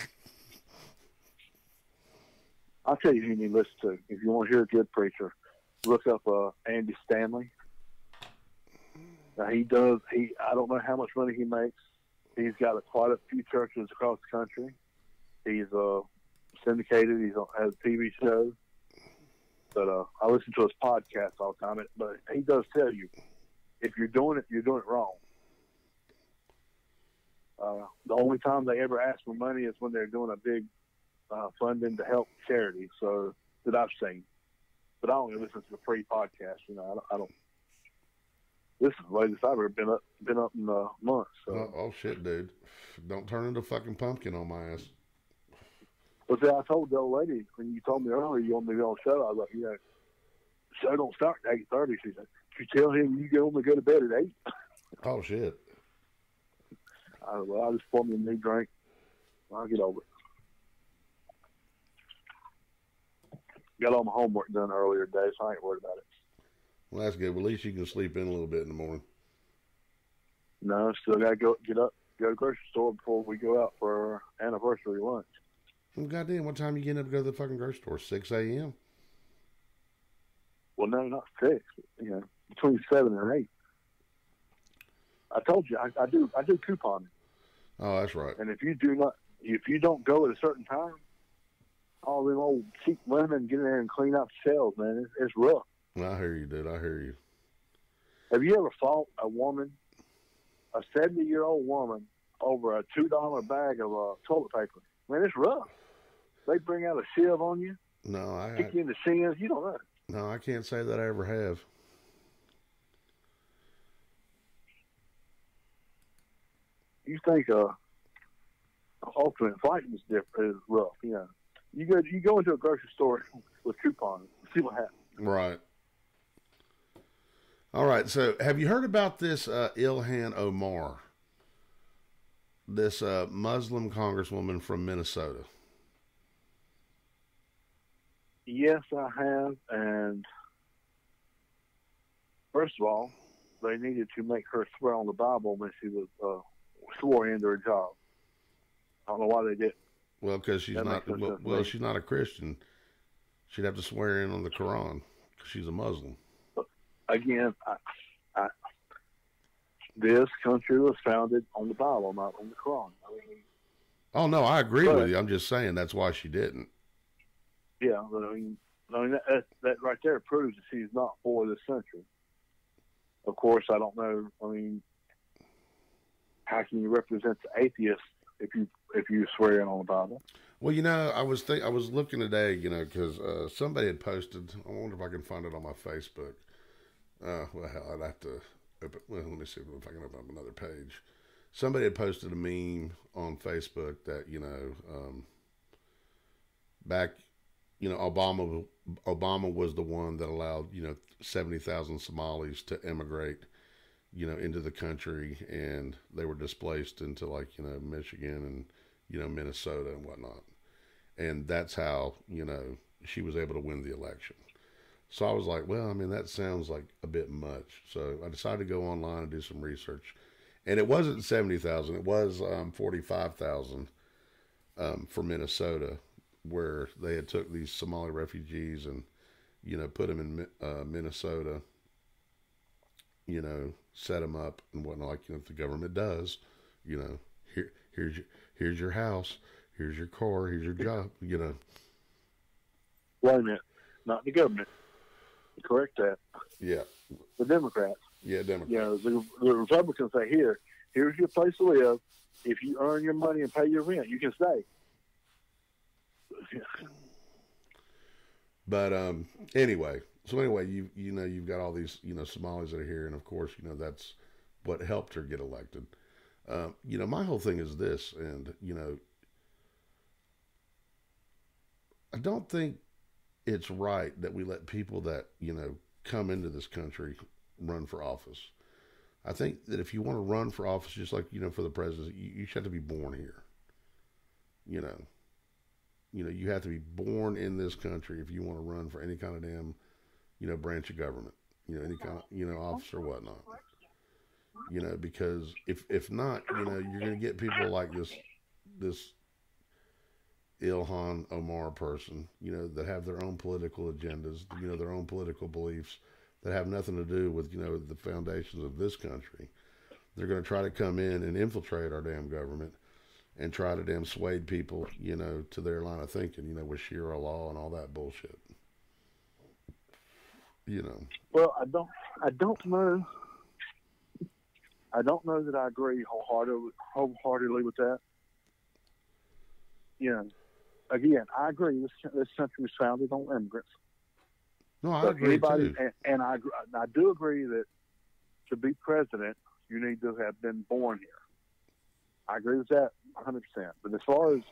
I'll tell you who you need to listen to. If you want to hear a good preacher, look up Andy Stanley. Now he does. I don't know how much money he makes. He's got quite a few churches across the country. He's syndicated. Has a TV show. But I listen to his podcast all the time. But he does tell you, if you're doing it, you're doing it wrong. The only time they ever ask for money is when they're doing a big funding to help charity. So that I've seen. But I only listen to the free podcast. You know, I don't. This is the latest I've ever been up in months. So.
Oh shit, dude! Don't turn into fucking pumpkin on my ass.
But see, I told the old lady when you told me earlier you want me to be on the show. I was like, the show don't start at 8:30. She said, "You tell him you can only go to bed at 8."
Oh shit!
I'll just pour me a new drink. I'll get over it. Got all my homework done earlier today, so I ain't worried about it.
Well, that's good. Well, at least you can sleep in a little bit in the morning.
No, still got to get up, go to the grocery store before we go out for our anniversary lunch.
Well, goddamn, what time you getting up to go to the fucking grocery store? 6 a.m.?
Well, no, not 6. You know, between 7 and 8. I told you, I do couponing.
Oh, that's right.
And if you don't go at a certain time, all them old cheap women get in there and clean out the shelves, man. It's rough.
I hear you, dude. I hear you.
Have you ever fought a 70-year-old woman, over a $2 bag of toilet paper? Man, it's rough. They bring out a sieve on you.
No,
kick you in the shins. You don't know.
No, I can't say that I ever have.
You think ultimate fighting is rough, you know. You go into a grocery store with coupons, see what happens.
Right. All right. So, have you heard about this Ilhan Omar, this Muslim congresswoman from Minnesota?
Yes, I have. And first of all, they needed to make her swear on the Bible when she was swore into her job. I don't know why they did.
Well, because she's not. Well, she's not a Christian. She'd have to swear in on the Quran because she's a Muslim.
Again, this country was founded on the Bible, not on the Quran.
Oh no, I agree with you. I'm just saying that's why she didn't.
Yeah, but I mean that right there proves that she's not for this country. Of course, I don't know. I mean, how can you represent the atheist if you swear in on the Bible?
Well, you know, I was looking today, you know, because somebody had posted. I wonder if I can find it on my Facebook. Well, hell, I'd have to open. Well, let me see if I can open up another page. Somebody had posted a meme on Facebook that, you know, back, you know, Obama was the one that allowed, you know, 70,000 Somalis to emigrate, you know, into the country, and they were displaced into, like, you know, Michigan and, you know, Minnesota and whatnot. And that's how, you know, she was able to win the election. So I was like, well, I mean, that sounds like a bit much. So I decided to go online and do some research. And it wasn't 70,000. It was 45,000 for Minnesota, where they had took these Somali refugees and, you know, put them in Minnesota, you know, set them up and whatnot, like, you know, the government does. You know, here's your house, here's your car, here's your job, you know.
Wait a minute. Not the government. Correct that.
Yeah.
The Democrats.
Yeah, Democrats.
You know, the Republicans say, here's your place to live. If you earn your money and pay your rent, you can stay.
But anyway, you know, you've got all these, you know, Somalis that are here, and of course, you know, that's what helped her get elected. You know, my whole thing is this, and, you know, I don't think it's right that we let people that, you know, come into this country run for office. I think that if you want to run for office, just like, you know, for the president, you should have to be born here. You know, you have to be born in this country if you want to run for any kind of damn, you know, branch of government, you know, any kind of, you know, office or whatnot. You know, because if not, you know, you're going to get people like this Ilhan Omar person, you know, that have their own political agendas, you know, their own political beliefs, that have nothing to do with, the foundations of this country. They're going to try to come in and infiltrate our damn government and try to damn sway people, to their line of thinking, with Sharia law and all that bullshit.
Well, I don't know. I don't know that I agree wholeheartedly with that. Again, I agree. This country was founded on immigrants.
No, I agree too.
And I do agree that to be president, you need to have been born here. I agree with that 100%. But as far as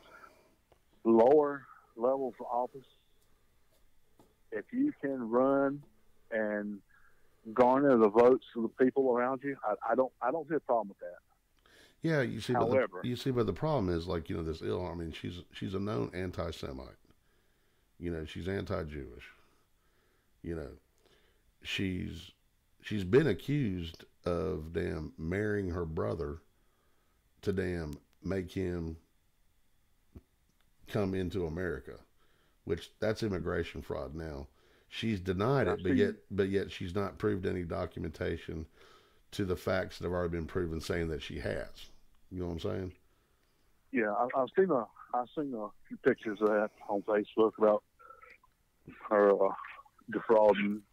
lower levels of office, if you can run and garner the votes of the people around you, I don't see a problem with that.
Yeah, you see.
However,
but the problem is, like, this Ilhan. I mean, she's a known anti-Semite. She's anti-Jewish. She's been accused of damn marrying her brother to damn make him come into America, which that's immigration fraud. Now she's denied it, but yet she's not proved any documentation to the facts that have already been proven, saying that she has. You know what I'm saying?
Yeah, I've seen a few pictures of that on Facebook about her defrauding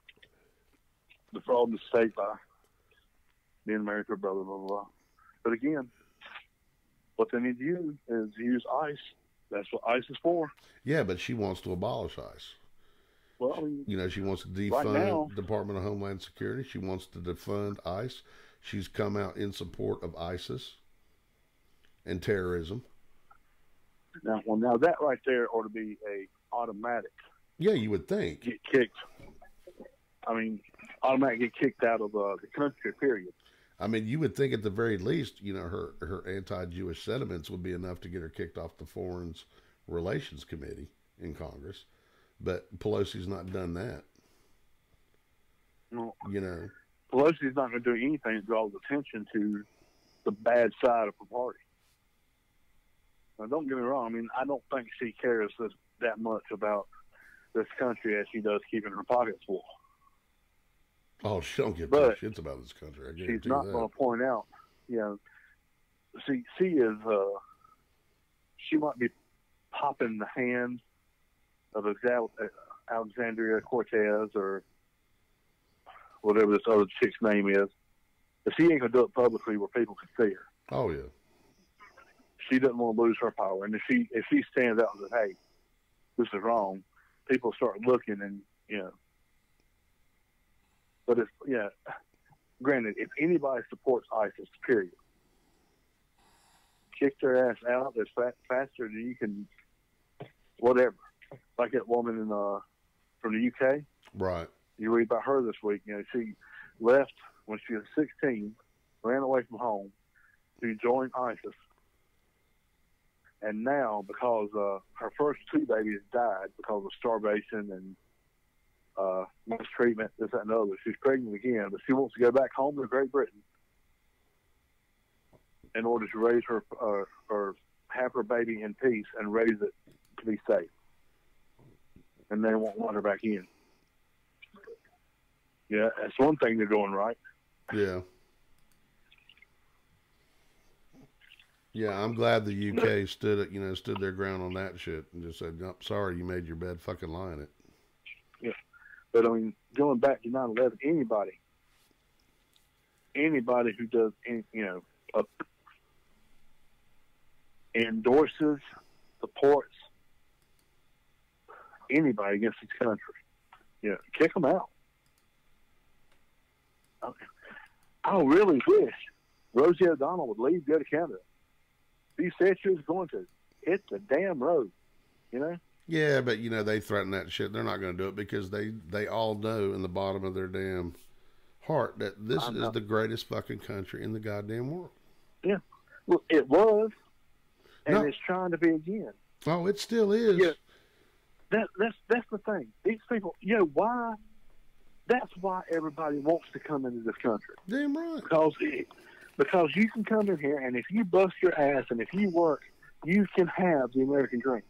the state by being married to her brother, blah, blah, blah. But again, what they need to use is use ICE. That's what ICE is for.
Yeah, but she wants to abolish ICE.
Well, I mean,
she wants to defund Department of Homeland Security. She wants to defund ICE. She's come out in support of ISIS and terrorism.
Now that right there ought to be a automatic.
Yeah, you would think.
Get kicked. I mean, automatic get kicked out of the country, period.
I mean, you would think at the very least, her anti-Jewish sentiments would be enough to get her kicked off the Foreign Relations Committee in Congress. But Pelosi's not done that.
No. Pelosi's not going to do anything to draw attention to the bad side of the party. Now, don't get me wrong. I mean, I don't think she cares that much about this country as she does keeping her pockets full.
Oh, she don't give two shits about this country.
She's not going to point out, she is, she might be popping the hand of Alexandria Cortez or whatever this other chick's name is, but she ain't going to do it publicly where people can see her.
Oh, yeah.
She doesn't want to lose her power. And if she stands out and says, hey, this is wrong, people start looking and, But granted, if anybody supports ISIS, period, kick their ass out as faster than you can, whatever. Like that woman from the UK.
Right.
You read about her this week. She left when she was 16, ran away from home to join ISIS. And now, because her first two babies died because of starvation and mistreatment, this, that, and the other. She's pregnant again, but she wants to go back home to Great Britain in order to raise her, or have her baby in peace and raise it to be safe. And they won't want her back in. Yeah, that's one thing they're doing right.
Yeah. Yeah, I'm glad the UK stood their ground on that shit and just said, "Nope, sorry, you made your bed, fucking lie in it."
Yeah. But, I mean, going back to 9/11, anybody who does, endorses, supports anybody against this country, kick them out. I really wish Rosie O'Donnell would leave, go to Canada. She said she was going to hit the damn road,
Yeah, but they threaten that shit. They're not going to do it because they all know in the bottom of their damn heart that this is the greatest fucking country in the goddamn world.
Yeah, well, it was, and it's trying to be again.
Oh, it still is.
Yeah, that's the thing. These people, why? That's why everybody wants to come into this country.
Damn right.
Because you can come in here, and if you bust your ass and if you work, you can have the American dream.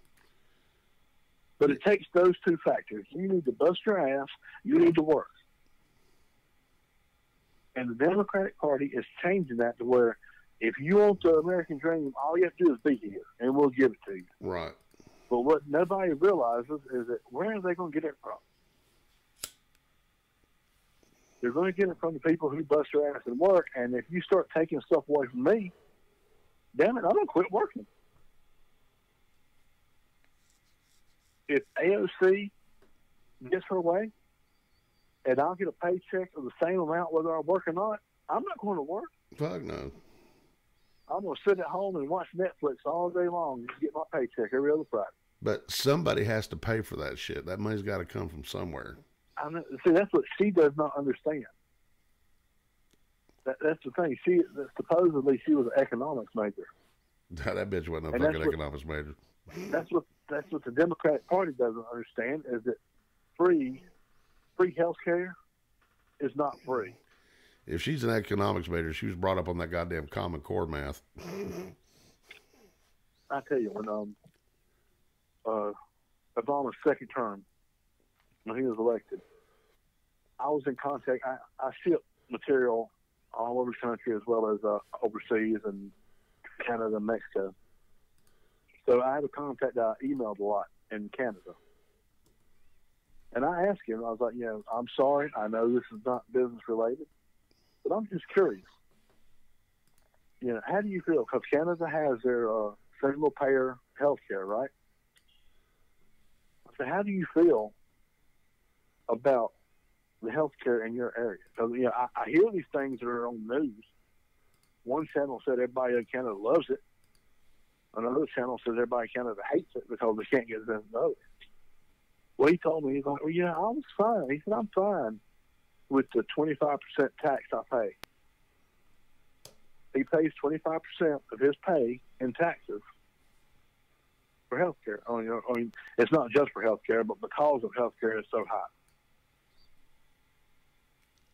But it takes those two factors. You need to bust your ass. You need to work. And the Democratic Party is changing that to where if you want the American dream, all you have to do is be here, and we'll give it to you.
Right.
But what nobody realizes is that where are they going to get it from? They're going to get it from the people who bust their ass and work. And if you start taking stuff away from me, damn it, I'm going to quit working. If AOC gets her way, and I'll get a paycheck of the same amount whether I work or not, I'm not going to work.
Fuck no.
I'm going to sit at home and watch Netflix all day long and get my paycheck every other Friday.
But somebody has to pay for that shit. That money's got to come from somewhere.
I know, see, that's what she does not understand. That's the thing. Supposedly she was an economics major.
That bitch wasn't a fucking economics major.
That's what the Democratic Party doesn't understand is that free health care is not free.
If she's an economics major, she was brought up on that goddamn Common Core math.
I tell you, when Obama's second term, when he was elected, I was in contact. I ship material all over the country as well as overseas and Canada and Mexico. So I had a contact that I emailed a lot in Canada. And I asked him, I was like, I'm sorry, I know this is not business related, but I'm just curious. How do you feel? Because Canada has their single payer health care, right? I said, how do you feel about the health care in your area? Because, I hear these things that are on the news. One channel said everybody in Canada loves it. Another channel says everybody in Canada hates it because they can't get it know it. Well, he told me, he's like, well, I was fine. He said, I'm fine with the 25% tax I pay. He pays 25% of his pay in taxes for health care. I mean, it's not just for health care, but because of health care is so high.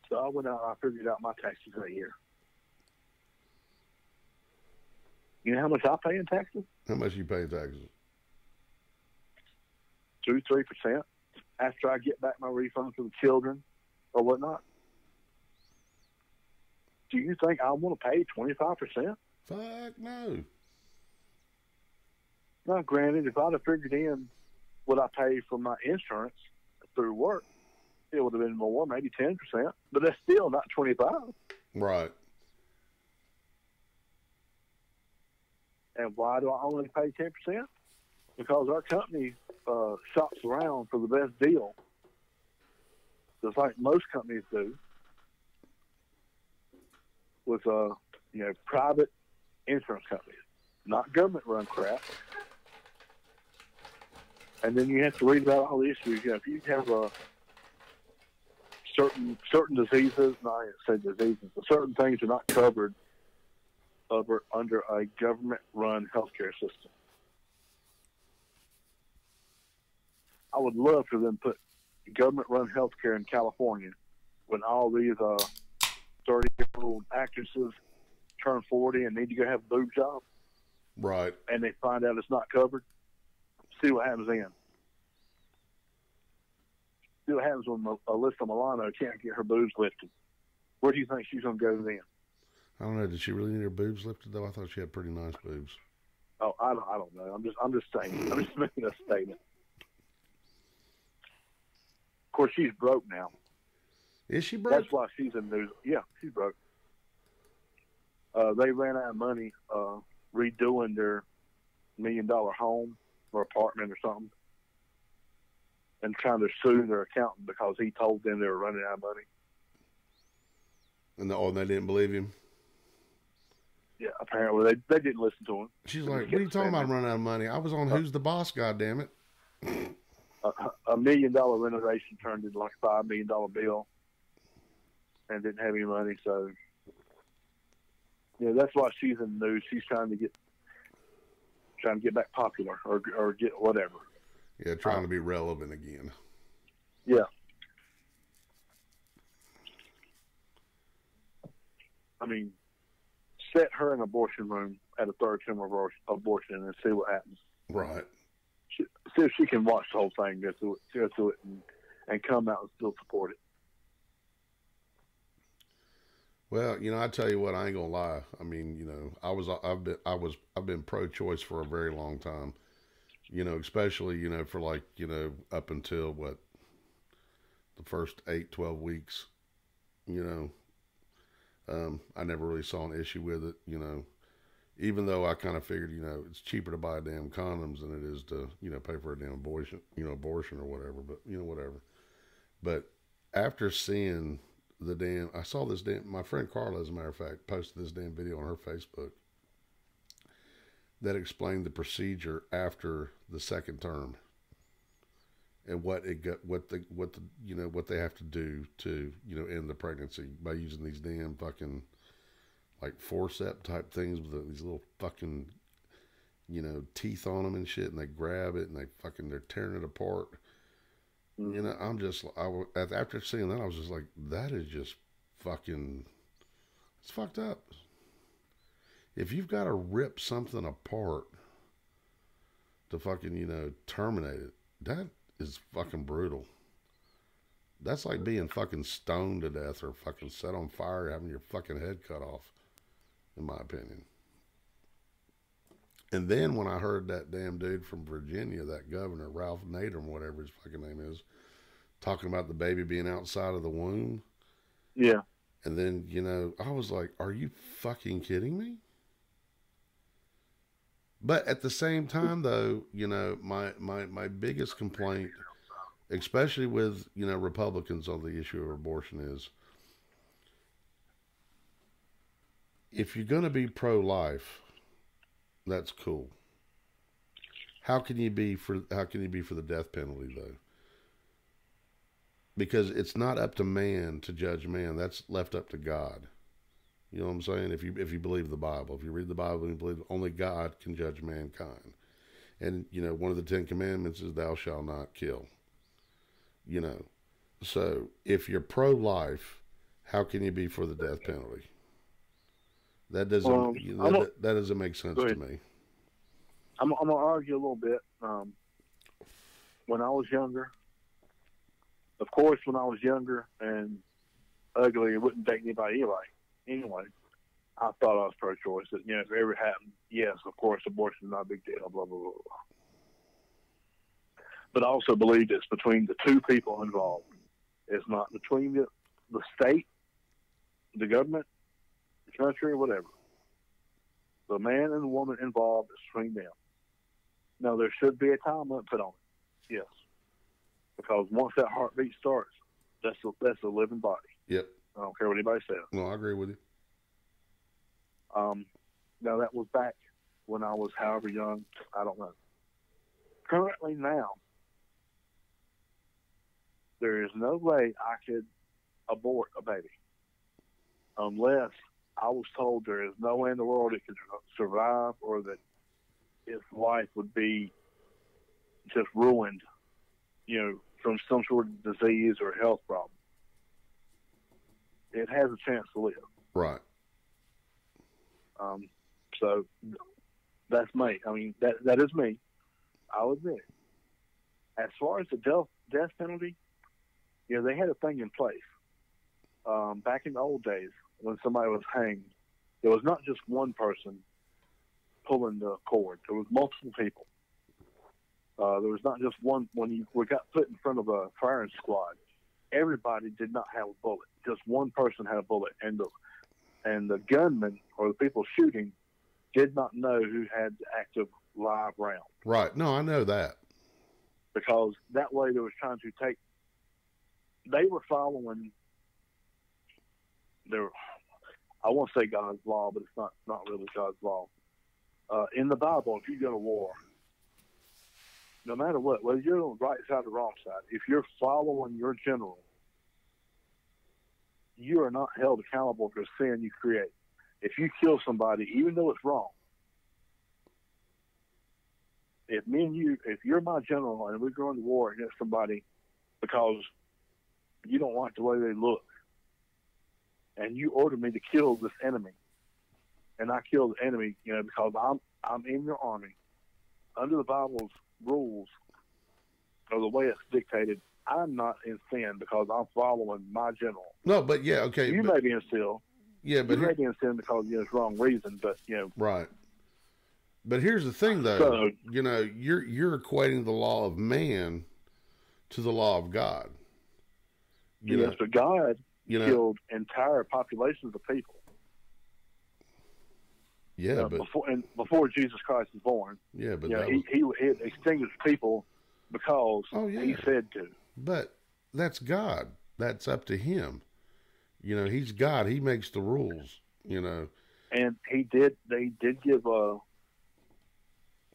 So I went out and I figured out my taxes that year. You know how much I pay in taxes?
How much you pay in taxes?
2-3% after I get back my refund for the children or whatnot. Do you think I want to pay 25%?
Fuck no.
Now, granted, if I'd have figured in what I pay for my insurance through work, it would have been more, maybe 10%, but that's still not 25%.
Right.
And why do I only pay 10%? Because our company shops around for the best deal, just like most companies do, with private insurance companies, not government-run crap. And then you have to read about all the issues. If you have certain diseases, not say diseases, but certain things are not covered under a government-run healthcare system. I would love for them to put government-run healthcare in California when all these 30-year-old actresses turn 40 and need to go have a boob job.
Right.
And they find out it's not covered. See what happens then. See what happens when Alyssa Milano can't get her boobs lifted. Where do you think she's going to go then?
I don't know. Did she really need her boobs lifted though? I thought she had pretty nice boobs.
Oh, I don't know. I'm just saying. I'm just making a statement. Of course, she's broke now.
Is she broke?
That's why she's in the news. Yeah, she's broke. They ran out of money redoing their $1 million home or apartment or something, and trying to sue their accountant because he told them they were running out of money.
And they didn't believe him?
Yeah, apparently they didn't listen to him.
She's like, what are you talking about running out of money? I was on Who's the Boss, goddammit.
$1 million renovation turned into like a $5 million bill and didn't have any money. So, that's why she's in the news. She's trying to get back popular or get whatever.
Yeah, trying to be relevant again.
Yeah. I mean, set her in an abortion room at a third tumor abortion and see what happens.
Right.
See if she can watch the whole thing, go through it, and come out and still support it.
Well, I tell you what, I ain't gonna lie. I mean, I've been pro-choice for a very long time. Especially for like up until what the first 8, 12 weeks. You I never really saw an issue with it. Even though I kind of figured it's cheaper to buy damn condoms than it is to pay for a damn abortion or whatever. But whatever. But after seeing I saw this damn, my friend Carla, as a matter of fact, posted this damn video on her Facebook that explained the procedure after the second term and what it got, what they have to do to end the pregnancy by using these damn fucking like forceps type things with these little fucking teeth on them and shit, and they grab it and they're tearing it apart. I'm just, after seeing that, I was just like, that is just fucking, it's fucked up. If you've got to rip something apart to fucking, terminate it, that is fucking brutal. That's like being fucking stoned to death or fucking set on fire, having your fucking head cut off, in my opinion. And then when I heard that damn dude from Virginia, that governor, Ralph Nader, whatever his fucking name is, talking about the baby being outside of the womb.
Yeah.
And then, I was like, are you fucking kidding me? But at the same time, though, my biggest complaint, especially with, Republicans on the issue of abortion is, if you're going to be pro-life, that's cool. How can you be for the death penalty, though? Because it's not up to man to judge man. That's left up to God. You know what I'm saying? If you believe the Bible, if you read the Bible and you believe only God can judge mankind. And, one of the 10 Commandments is thou shalt not kill. So if you're pro-life, how can you be for the death penalty? That doesn't, that doesn't make sense to me.
I'm going to argue a little bit. When I was younger, of course, when I was younger and ugly, it wouldn't take anybody anyway, I thought I was pro-choice. That, if it ever happened, yes, of course, abortion is not a big deal, blah, blah, blah, blah. But I also believe it's between the two people involved. It's not between the state, the government, the country, whatever. The man and the woman involved is between them. Now, there should be a time limit put on it, yes. Because once that heartbeat starts, that's a living body.
Yep.
I don't care what anybody says.
No, I agree with you.
Now, that was back when I was however young, I don't know. Currently now, there is no way I could abort a baby unless I was told there is no way in the world it could survive or that its life would be just ruined, from some sort of disease or health problem. It has a chance to live.
Right.
So that's me. I mean, that is me. I'll admit it. As far as the death penalty, they had a thing in place. Back in the old days, when somebody was hanged, there was not just one person pulling the cord. There was multiple people. There was not just one. When we got put in front of a firing squad, everybody did not have a bullet. Just one person had a bullet, and the gunman or the people shooting did not know who had the active live round.
Right. No, I know that.
Because that way they was trying to take. They were following. I won't say God's law, but it's not really God's law. In the Bible, if you go to war, no matter what, whether you're on the right side or the wrong side, if you're following your general, you are not held accountable for the sin you create. If you kill somebody, even though it's wrong, if you're my general and we're going to war against somebody because you don't like the way they look, and you order me to kill this enemy, and I kill the enemy, because I'm in your army, under the Bible's rules, or the way it's dictated, I'm not in sin because I'm following my general.
No, but yeah, okay.
You may be in sin.
Yeah, but
you may be in sin because it's wrong reason, but
right. But here's the thing, though.
So,
You're equating the law of man to the law of God.
But God killed entire populations of people.
Yeah, but
before Jesus Christ was born.
Yeah, but
he extinguished people because he said to.
But that's God. That's up to him. He's God. He makes the rules.
And they did give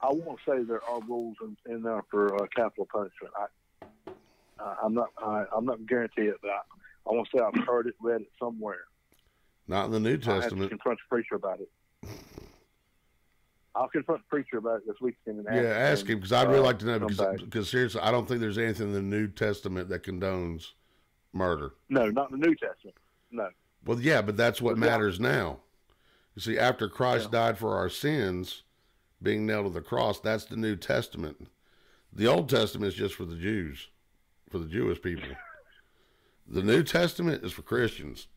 I won't say there are rules in there for capital punishment. I'm not guarantee it, but I won't say I've heard it, read it somewhere.
Not in the New Testament.
I have to confront the preacher about it. I'll confront the preacher about it this weekend.
Ask him, because I'd really like to know, because seriously, I don't think there's anything in the New Testament that condones murder.
No, not in the New Testament. No.
Well, yeah, but that's what matters now. You see, after Christ died for our sins, being nailed to the cross, that's the New Testament. The Old Testament is just for the Jews, for the Jewish people. The New Testament is for Christians.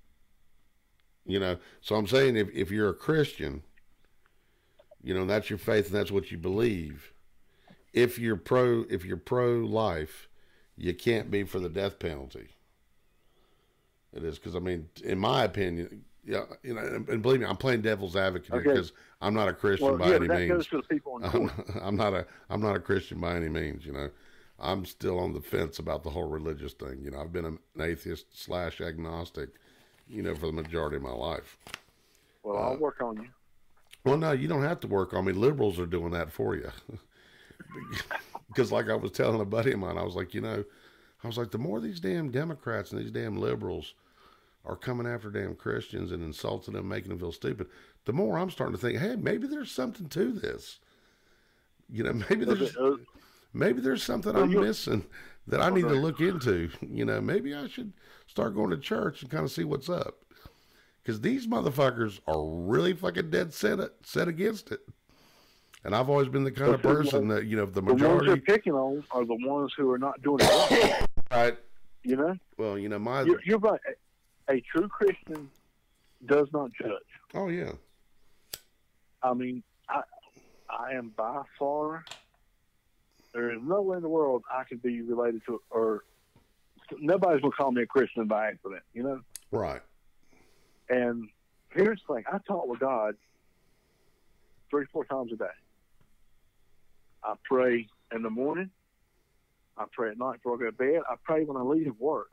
So I'm saying if you're a Christian, that's your faith and that's what you believe. If you're pro-life, you can't be for the death penalty. It is, because in my opinion, and believe me, I'm playing devil's advocate here, because I'm not a Christian by any means.
Goes to the people in court.
I'm not a Christian by any means. I'm still on the fence about the whole religious thing. I've been an atheist / agnostic, for the majority of my life.
Well, I'll work on you.
Well, no, you don't have to work on me. Liberals are doing that for you. Because like I was telling a buddy of mine, I was like, the more these damn Democrats and these damn liberals are coming after damn Christians and insulting them, making them feel stupid, the more I'm starting to think, hey, maybe there's something to this. Maybe there's something I'm missing that I need to look into. Maybe I should start going to church and kind of see what's up. Because these motherfuckers are really fucking dead set against it. And I've always been the kind of person that, the majority...
The ones they're picking on are the ones who are not doing it right.
Right. Well,
You're right. A true Christian does not judge.
Oh, yeah.
I am by far... There is no way in the world I could be related to, or nobody's going to call me a Christian by accident,
Right.
And here's the thing. I talk with God 3-4 times a day. I pray in the morning. I pray at night before I go to bed. I pray when I leave work.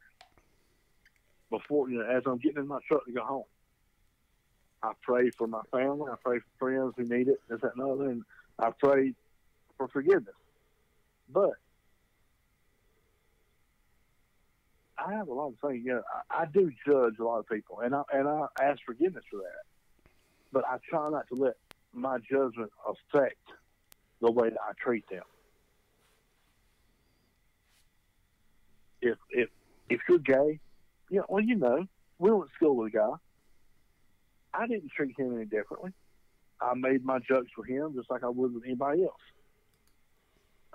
Before, as I'm getting in my truck to go home. I pray for my family. I pray for friends who need it, this, that, and other. And I pray for forgiveness. But I have a lot of things. I do judge a lot of people, and I ask forgiveness for that. But I try not to let my judgment affect the way that I treat them. If you're gay, we went to school with a guy. I didn't treat him any differently. I made my jokes for him just like I would with anybody else.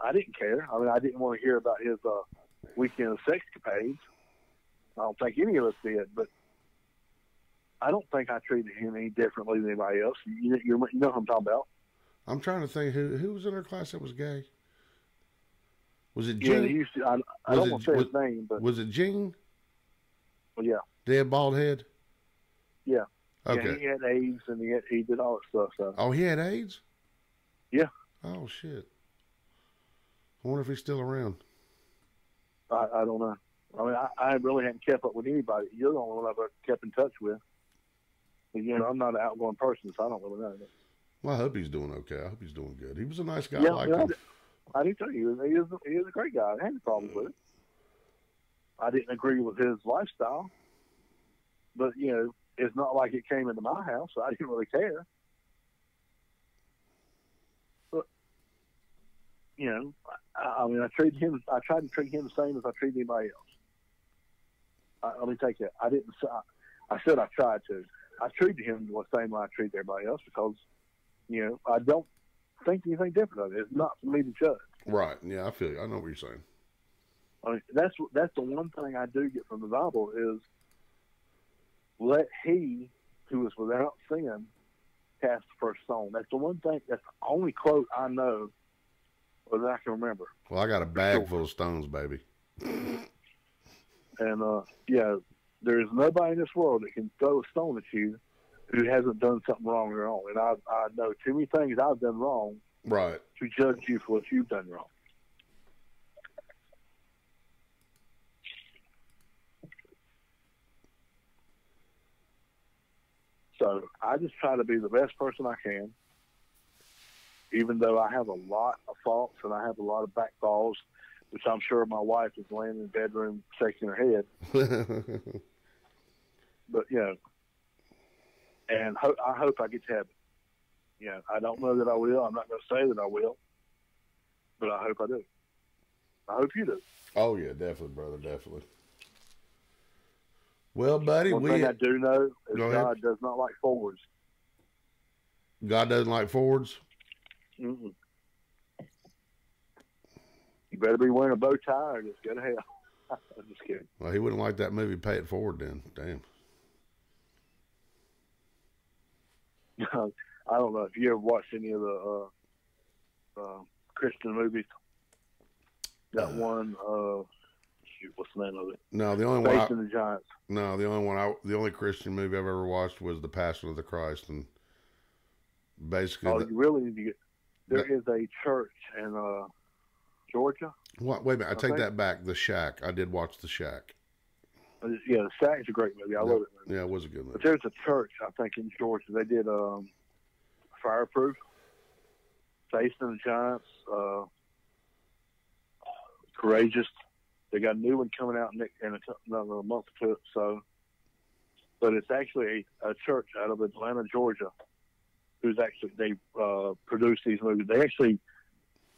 I didn't care. I didn't want to hear about his weekend of sexcapades. I don't think any of us did, but I don't think I treated him any differently than anybody else. You know what I'm talking about.
I'm trying to think who was in our class that was gay. Was it Gene?
Yeah, I don't want to say his name, but
was it Gene?
Well, yeah.
Dead bald head.
Yeah.
Okay.
Yeah, he had AIDS and he did all that stuff. So.
Oh, he had AIDS?
Yeah.
Oh shit. I wonder if he's still around.
I don't know. I really hadn't kept up with anybody. You're the only one I've ever kept in touch with. I'm not an outgoing person, so I don't really know.
Well, I hope he's doing okay. I hope he's doing good. He was a nice guy.
Yeah,
I liked him.
I do too. He is a great guy. I had no problem with it. I didn't agree with his lifestyle, but it's not like it came into my house, so I didn't really care. But I treated him. I tried to treat him the same as I treat anybody else. Let me take that. I didn't. I said I tried to. I treated him the same way I treat everybody else because, I don't think anything different of it. It's not for me to judge.
Right. Yeah, I feel you. I know what you're saying.
That's the one thing I do get from the Bible is let he who was without sin cast the first stone. That's the one thing. That's the only quote I know or that I can remember.
Well, I got a bag full of stones, baby.
And yeah, there is nobody in this world that can throw a stone at you who hasn't done something wrong or wrong. And I know too many things I've done wrong,
right,
to judge you for what you've done wrong. So I just try to be the best person I can, even though I have a lot of faults and I have a lot of backfalls, which I'm sure my wife is laying in the bedroom shaking her head. But, you know, and I hope I get to have it. You know, I don't know that I will. I'm not going to say that I will, but I hope I do. I hope you do.
Oh, yeah, definitely, brother, definitely. Well, buddy,
One thing I do know is God does not like forwards.
God doesn't like forwards?
Mm-mm. You better be wearing a bow tie or just go to hell. I'm just kidding.
Well, he wouldn't like that movie, Pay It Forward, then. Damn.
I don't know if you ever watched any of the Christian movies. That one, what's the name of it?
No, the only
Facing the Giants.
No, the only Christian movie I've ever watched was The Passion of the Christ, and basically.
Oh, you really need to get. There is a church in Georgia.
What? Wait a minute, I take that back. The Shack. I did watch The Shack.
Yeah, The Shack is a great movie. I love it.
Yeah, it was a good movie.
But there's a church, I think, in Georgia. They did Fireproof, Facing the Giants, Courageous. They got a new one coming out in another month or two. So, but it's actually a church out of Atlanta, Georgia, who's actually they produced these movies. They actually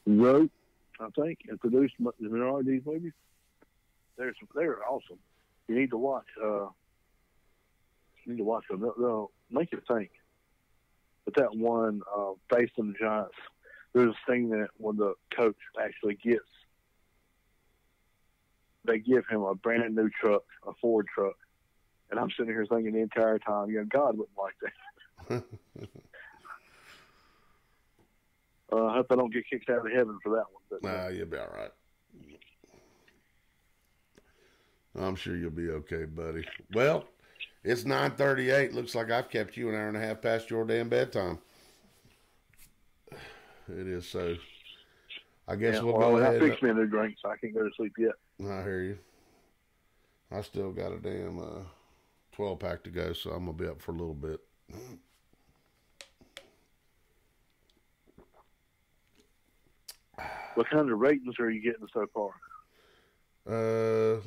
wrote, I think, and produced the majority of these movies. They're awesome. You need to watch. You need to watch them. They'll make you think. But that one, Facing the Giants, there's a thing that when the coach actually gets. They give him a brand new truck, a Ford truck. And I'm sitting here thinking the entire time, God wouldn't like that. I hope I don't get kicked out of heaven for that one. But,
nah, you'll be all right. I'm sure you'll be okay, buddy. Well, it's 9:38. Looks like I've kept you an hour and a half past your damn bedtime. It is so. I guess we'll go ahead.
I fixed me a new drink, so I can't go to sleep yet.
I hear you. I still got a damn 12-pack to go, so I'm going to be up for a little bit.
What kind of ratings are you getting so far?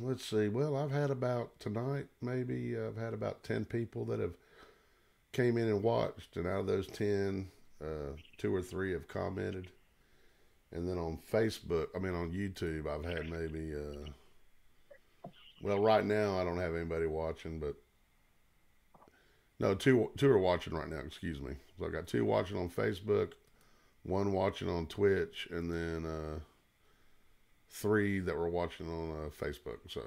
Let's see. Well, I've had about, tonight, maybe, I've had about 10 people that have came in and watched, and out of those 10, 2 or 3 have commented. And then on on YouTube, I've had maybe, well, right now I don't have anybody watching, but, no, two are watching right now, excuse me. So I got 2 watching on Facebook, 1 watching on Twitch, and then 3 that were watching on Facebook. So,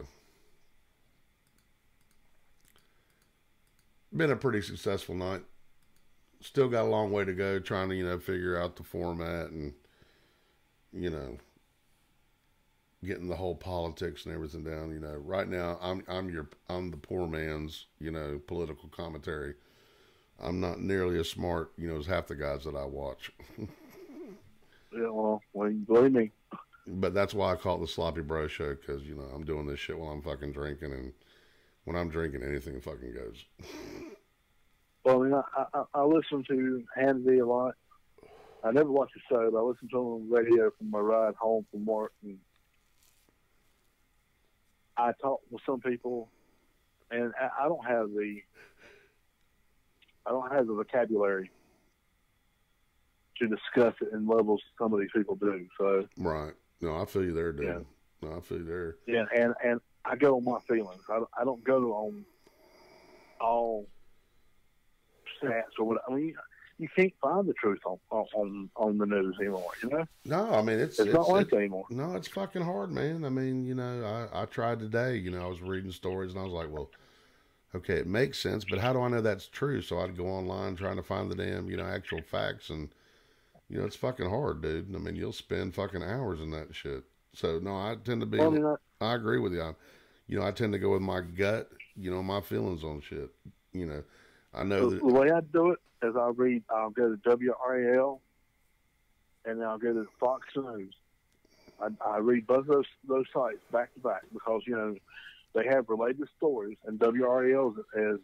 been a pretty successful night. Still got a long way to go trying to, figure out the format and, getting the whole politics and everything down. Right now I'm the poor man's, political commentary. I'm not nearly as smart, as half the guys that I watch.
Yeah, well, believe me.
But that's why I call it the Sloppy Bro Show, because, I'm doing this shit while I'm fucking drinking, and when I'm drinking, anything fucking goes.
Well, I mean, I listen to Hannity a lot. I never watch the show, but I listen to him on the radio from my ride home from work. And I talk with some people, and I don't have the vocabulary to discuss it in levels some of these people do. So
right, no, I feel you there, dude. Yeah. No, I feel you there.
Yeah, and I go on my feelings. I don't go on all stats or what. I mean, you can't find the truth on the news anymore,
No, I mean, it's
not like that anymore.
No, it's fucking hard, man. I mean, I tried today, I was reading stories and I was like, well, Okay, it makes sense, but how do I know that's true? So I'd go online trying to find the damn, actual facts, and it's fucking hard, dude. I mean, you'll spend fucking hours in that shit. So no, I tend to be.
Well, I mean,
I agree with you. I tend to go with my gut. My feelings on shit. I know
the
that.
way I do it is I'll go to WRAL, and then I'll go to Fox News. I read both of those sites back to back because they have related stories, and WRAL is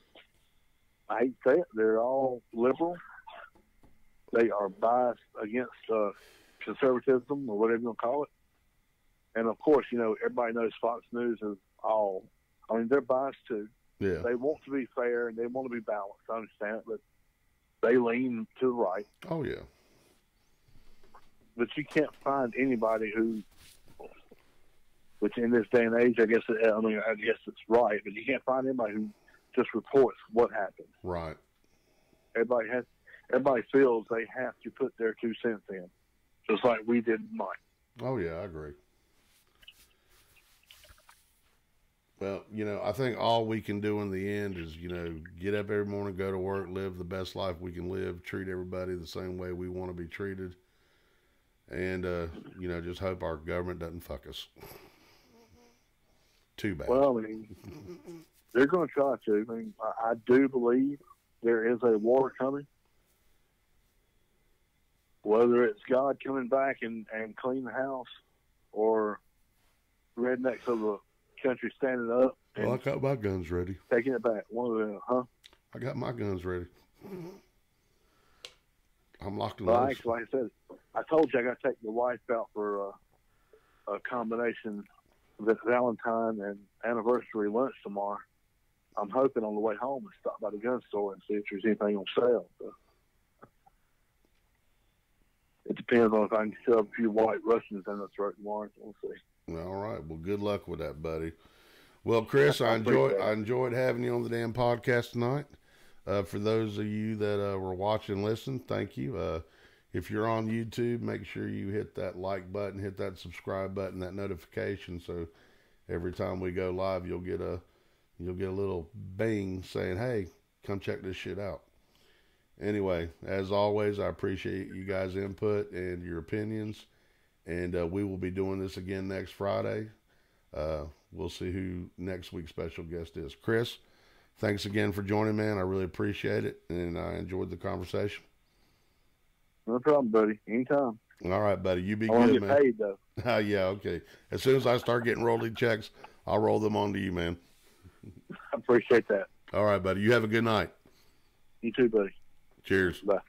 I hate to say it, they're all liberal. They are biased against conservatism or whatever you want to call it. And of course, everybody knows Fox News is all. I mean, they're biased too.
Yeah.
They want to be fair and they want to be balanced. I understand it, but they lean to the right.
Oh yeah.
But you can't find anybody who, which in this day and age, I guess it's right, but you can't find anybody who just reports what happened.
Right.
Everybody feels they have to put their 2 cents in, just like we did in mine.
Oh yeah, I agree. Well, I think all we can do in the end is, get up every morning, go to work, live the best life we can live, treat everybody the same way we want to be treated, and, just hope our government doesn't fuck us. Too bad.
Well, I mean, they're going to try to. I mean, I do believe there is a war coming. Whether it's God coming back and clean the house, or rednecks of the country standing up.
Well, I got my guns ready.
Taking it back. One of them, huh?
I got my guns ready. I'm locked and
well,
loaded.
Actually, like I said, I told you I got to take the wife out for a combination Valentine and anniversary lunch tomorrow. I'm hoping on the way home to stop by the gun store and see if there's anything on sale. So it depends on if I can shove a few white Russians in the throat tomorrow. We'll see.
All right. Well, good luck with that, buddy. Well, Chris, I enjoyed having you on the damn podcast tonight. For those of you that were watching and listening, thank you. If you're on YouTube, make sure you hit that like button, hit that subscribe button, that notification, so every time we go live, you'll get a little bing saying, "Hey, come check this shit out." Anyway, as always, I appreciate you guys' input and your opinions, and we will be doing this again next Friday. We'll see who next week's special guest is. Chris, thanks again for joining, man. I really appreciate it, and I enjoyed the conversation.
No problem, buddy. Anytime.
All right, buddy. You be
good, man. I want to
man.
get paid, though.
Yeah, okay. As soon as I start getting rolling checks, I'll roll them on to you, man.
I appreciate that.
All right, buddy. You have a good night.
You too, buddy.
Cheers.
Bye.